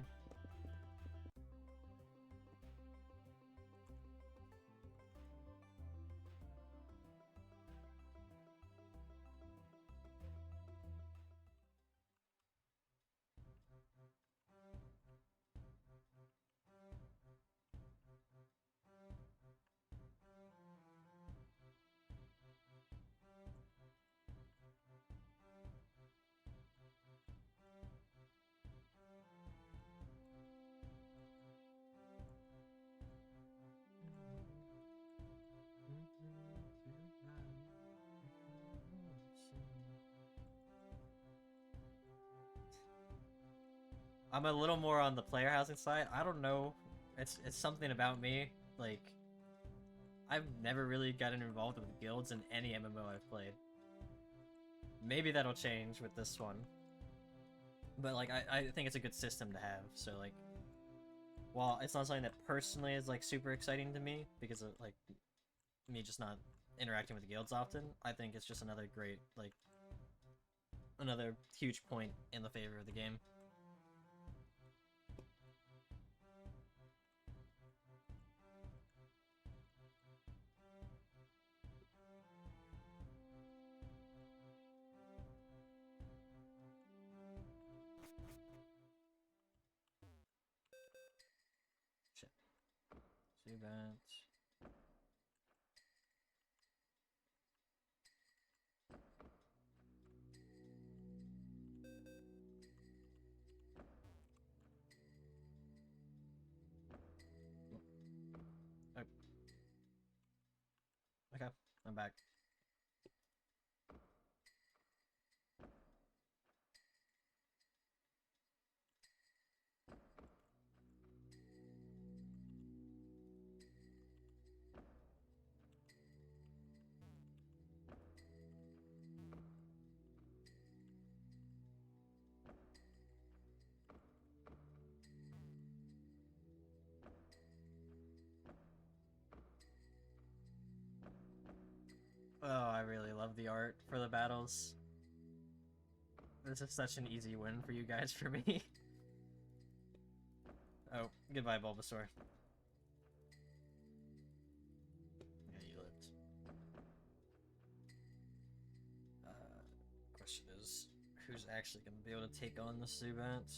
I'm a little more on the player housing side. I don't know. It's something about me. Like, I've never really gotten involved with guilds in any MMO I've played. Maybe that'll change with this one. But, like, I think it's a good system to have. So, like, while it's not something that personally is, like, super exciting to me, because of, like, me just not interacting with the guilds often, I think it's just another great, like, another huge point in the favor of the game. Shit. Too bad. Oh. Okay, I'm back. Oh, I really love the art for the battles. This is such an easy win for you guys for me. Oh, goodbye, Bulbasaur. Yeah, you lived. Question is, who's actually going to be able to take on the Zubat?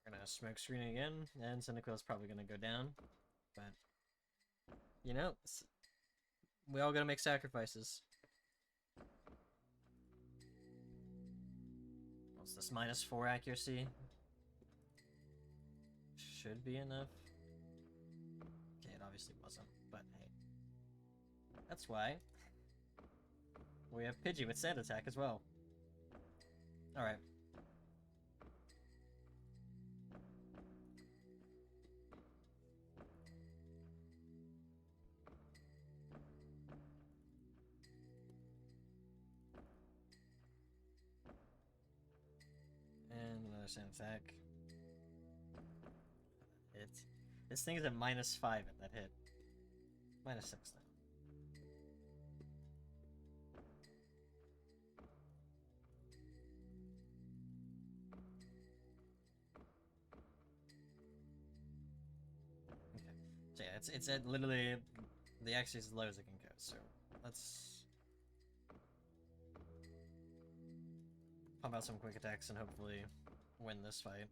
We're gonna smoke screen again, and Cynical's probably gonna go down, but you know, we all gotta make sacrifices. What's this, -4 accuracy? Should be enough. Okay, it obviously wasn't, but hey. That's why we have Pidgey with Sand Attack as well. Alright. And another Sand Attack. Hit. This thing is at -5 at that hit. -6 now. Okay. So yeah, it's at literally the accuracy as low as it can go, so let's pump out some quick attacks and hopefully win this fight.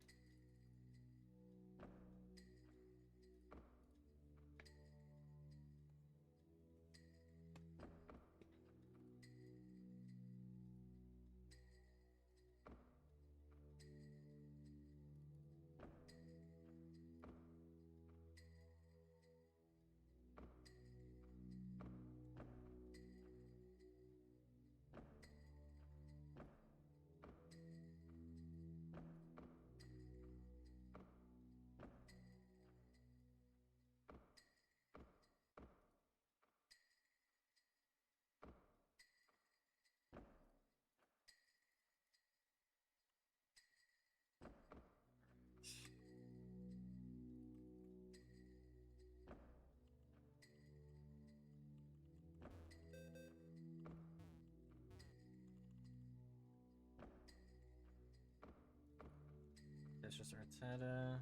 Rattata.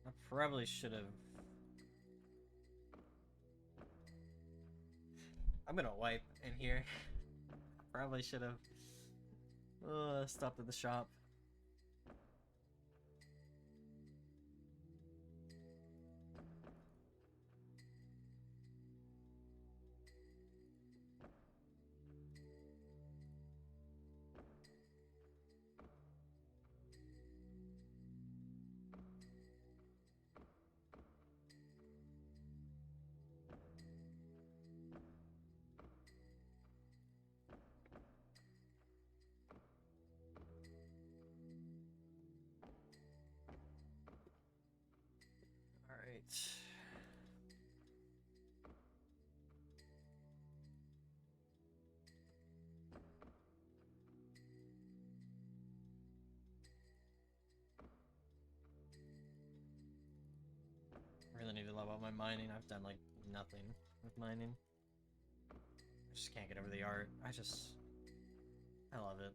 I probably should have. I'm gonna wipe in here. Probably should have stopped at the shop. Alright. Really need to level up my mining. I've done like nothing with mining. I just can't get over the art. I love it.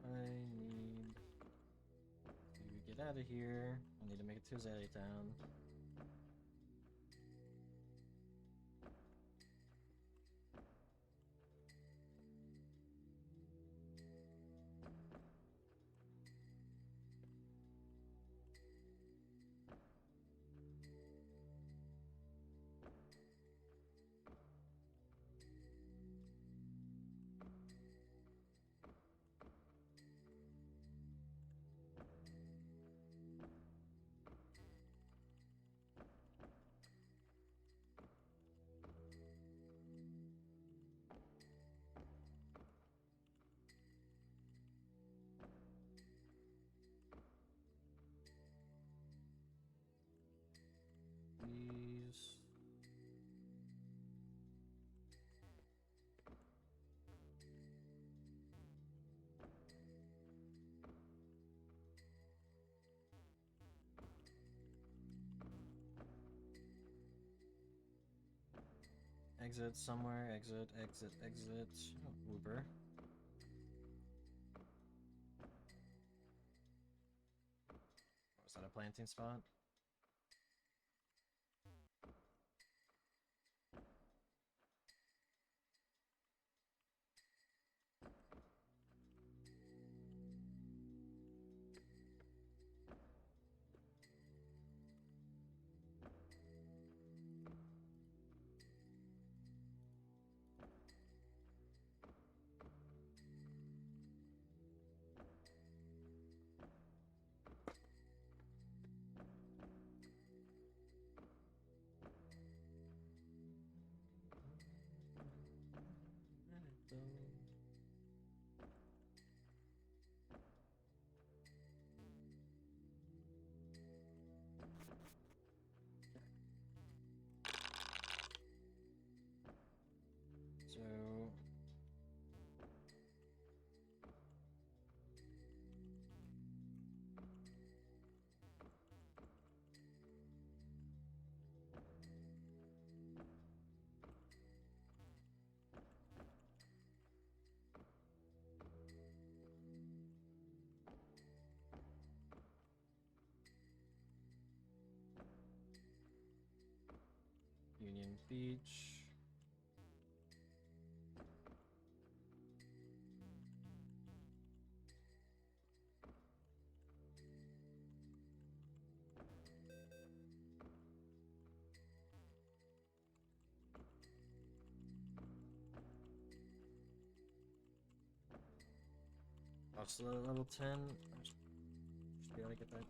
I need to get out of here. I need to make it to Azalea Town. Please. Exit somewhere, exit, exit, exit. Oh, Uber. Was that a planting spot? So Union Beach. Also level 10. I should be able to get that.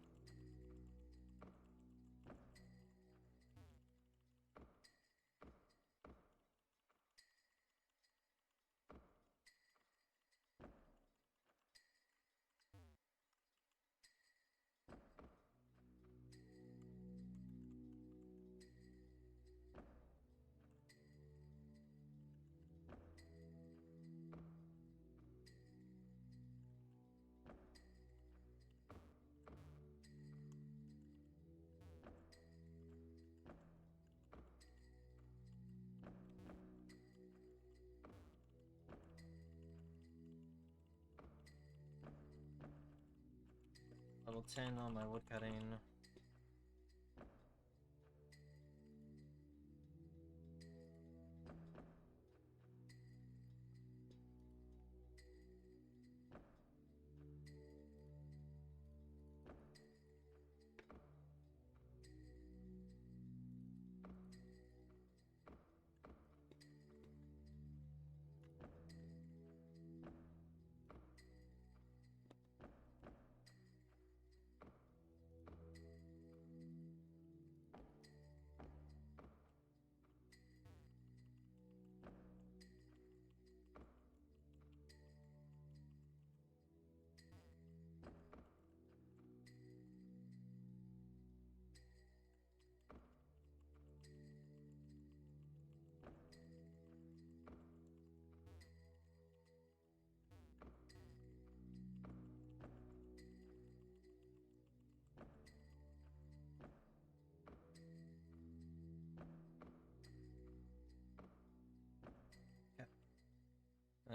level 10 on my woodcutting.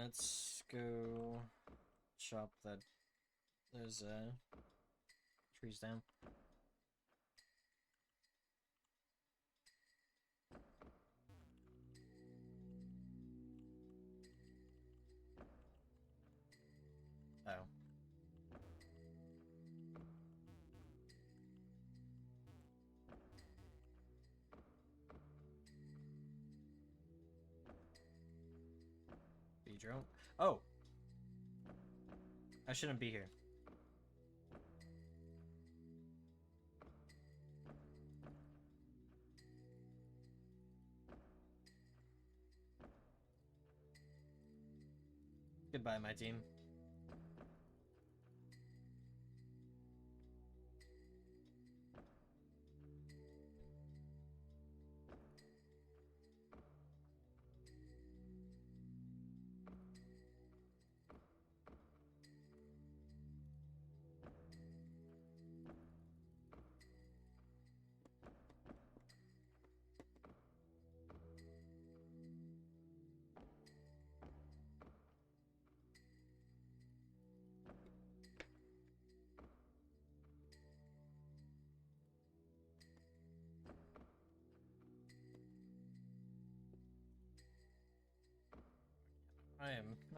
Let's go chop those trees down. Oh. Drone? Oh! I shouldn't be here. Goodbye, my team.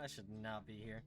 I should not be here.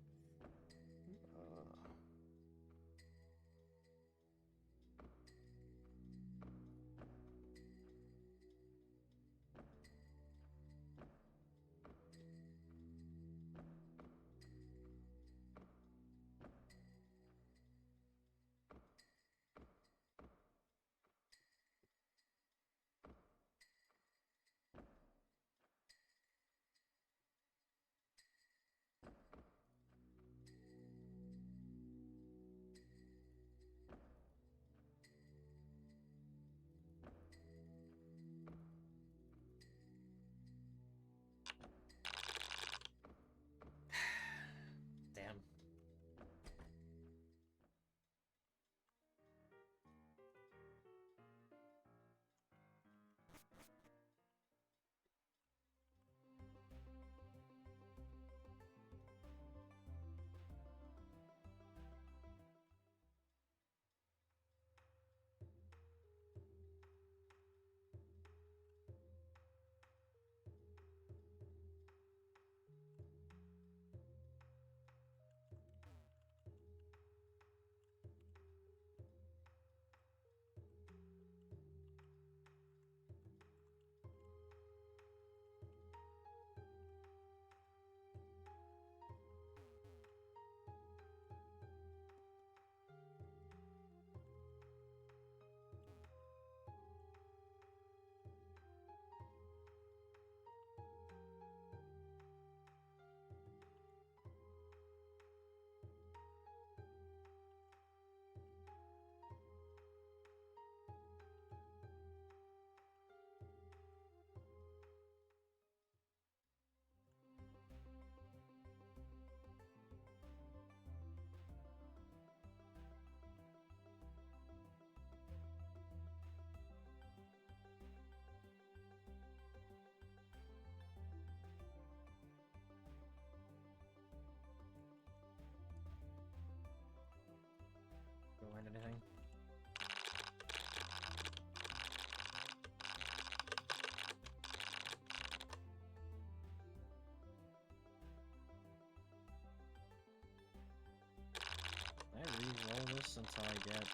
until I get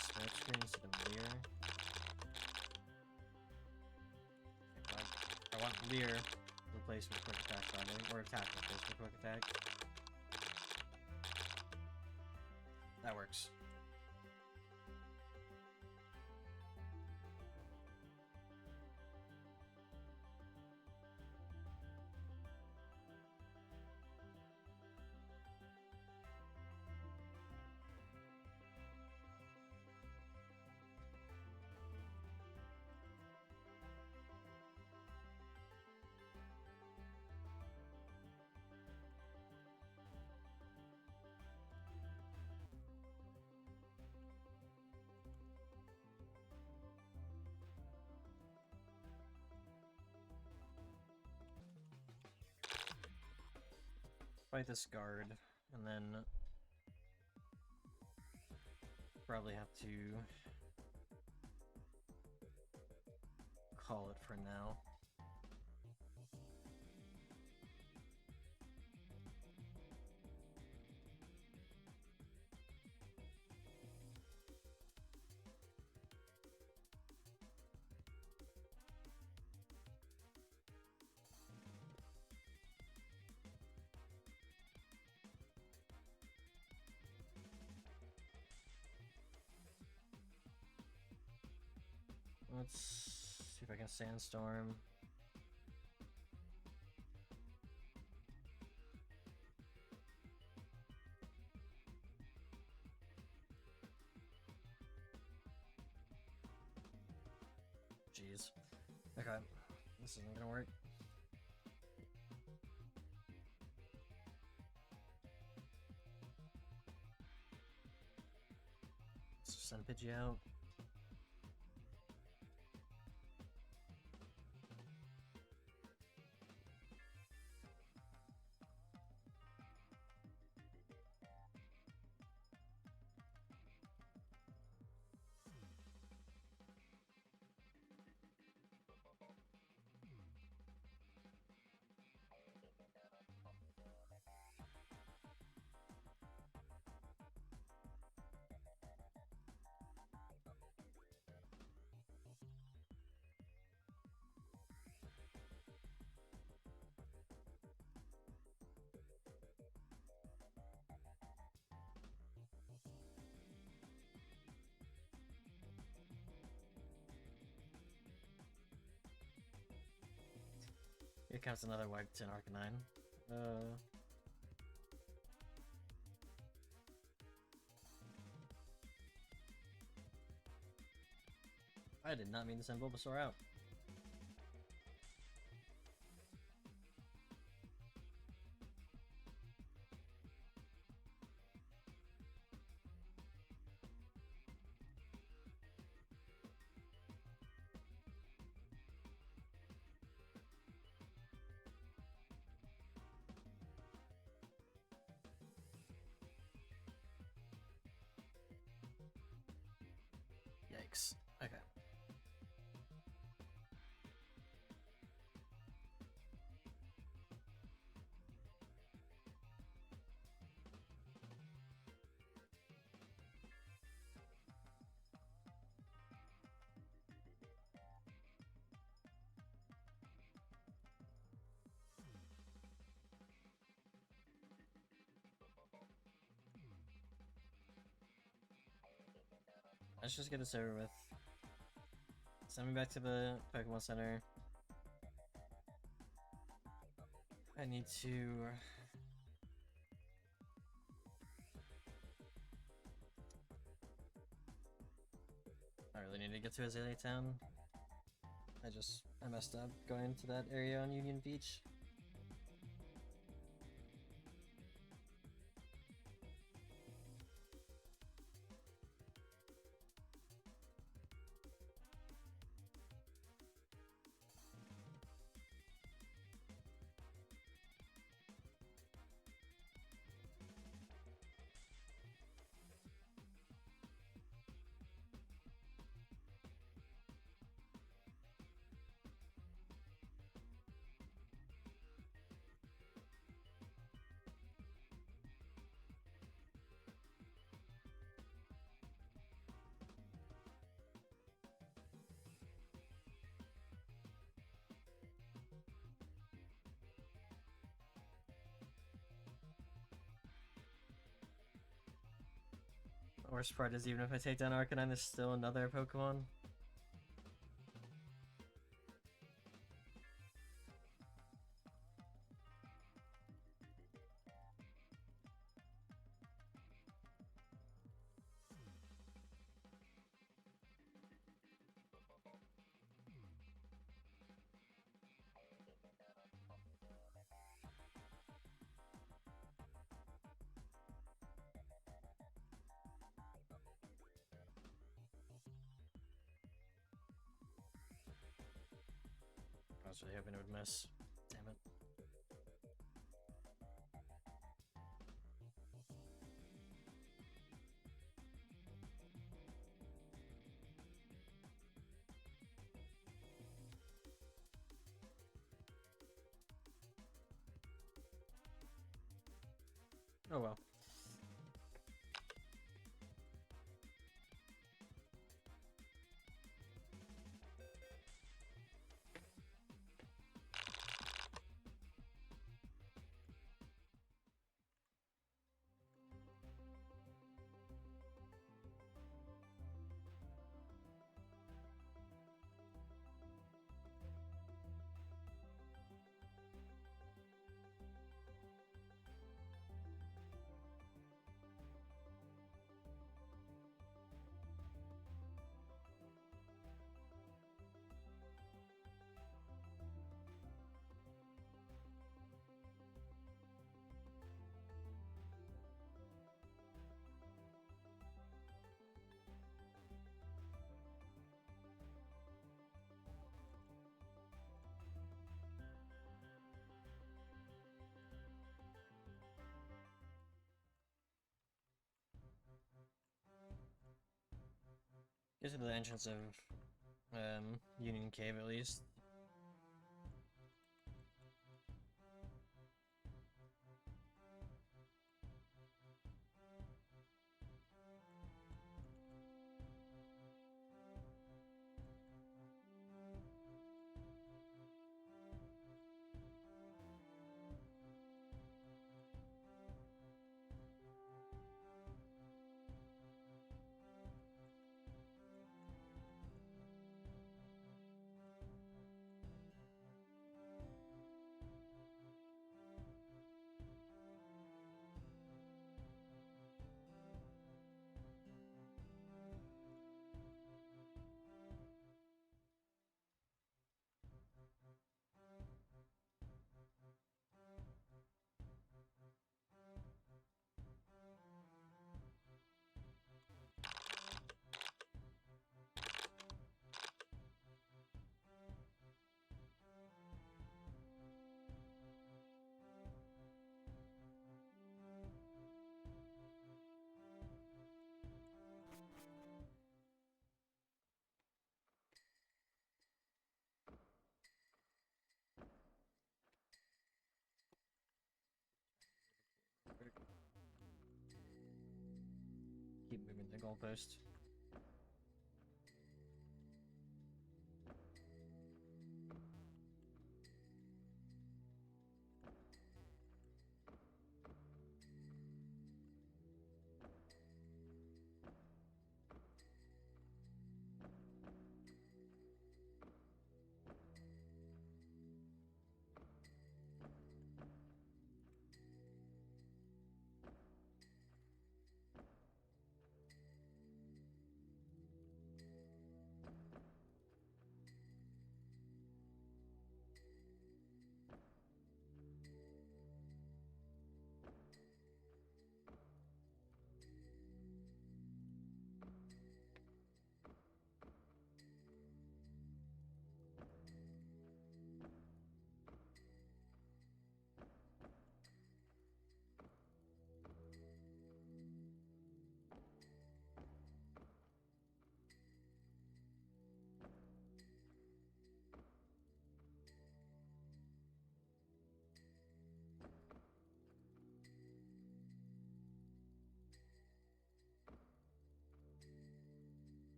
smoke screen instead of Leer. I want Leer replaced with quick attack probably, or attack replaced with quick attack. That works. Fight this guard, and then probably have to call it for now. Let's see if I can sandstorm. Jeez. Okay, this isn't gonna work. Let's send Pidgey out. Here comes another wipe to an Arcanine. I did not mean to send Bulbasaur out. Yikes. Okay. Let's just get this over with. Send me back to the Pokemon Center. I need to... I really need to get to Azalea Town. I messed up going to that area on Union Beach. worst part is even if I take down Arcanine, there's still another Pokemon. I was really hoping it would miss. Damn it. Oh well. Get to the entrance of Union Cave at least. Keep moving the goalpost.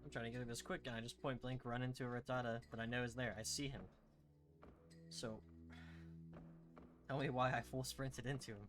I'm trying to get this quick and I just point blank run into a Rattata that I know is there. I see him. So Tell me why I full sprinted into him.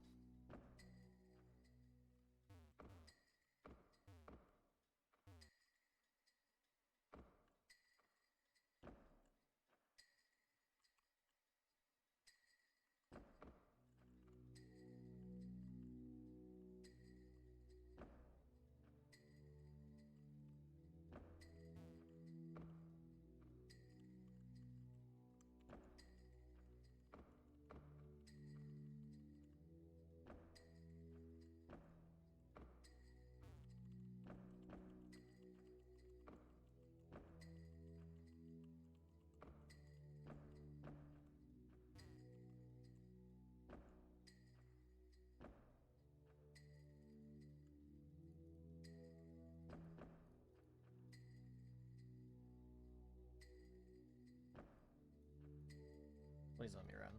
Please let me run.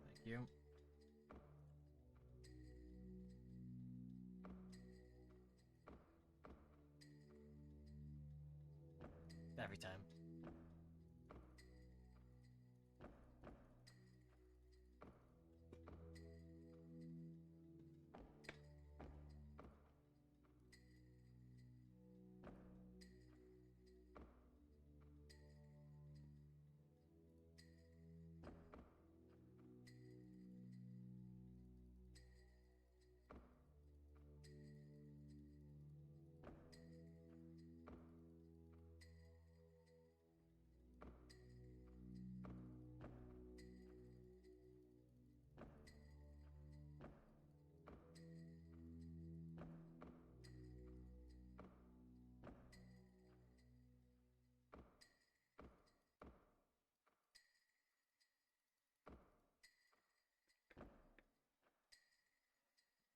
Thank you. Every time.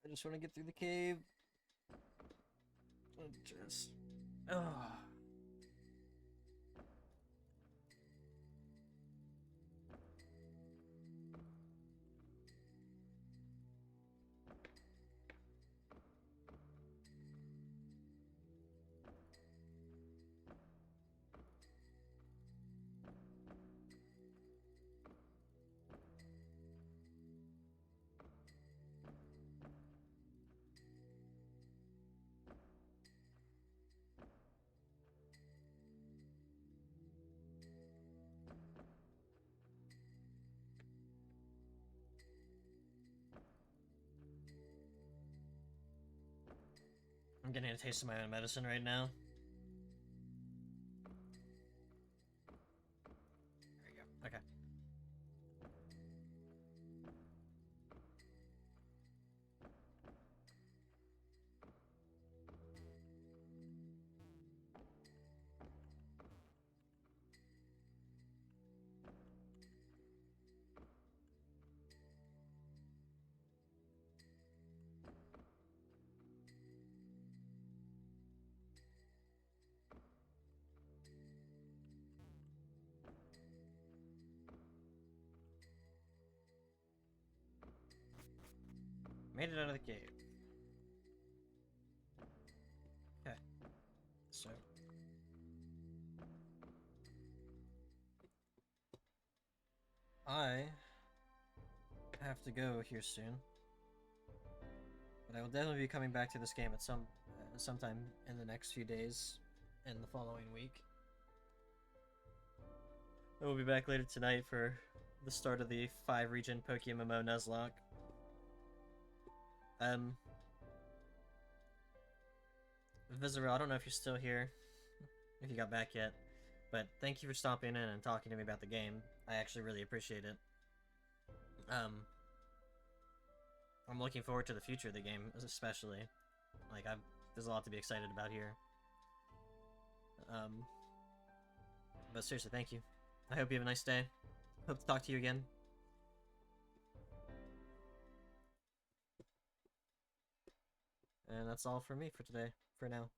I just want to get through the cave. Just... Ugh. I'm getting a taste of my own medicine right now. There we go. Okay. Made it out of the cave. Okay. So. I have to go here soon. But I will definitely be coming back to this game at sometime in the next few days and the following week. I will be back later tonight for the start of the 5-region PokeMMO Nuzlocke. Visceral, I don't know if you're still here, if you got back yet, but thank you for stopping in and talking to me about the game. I actually really appreciate it. I'm looking forward to the future of the game, especially. Like, there's a lot to be excited about here. But seriously, thank you. I hope you have a nice day. Hope to talk to you again. And that's all for me for today, for now.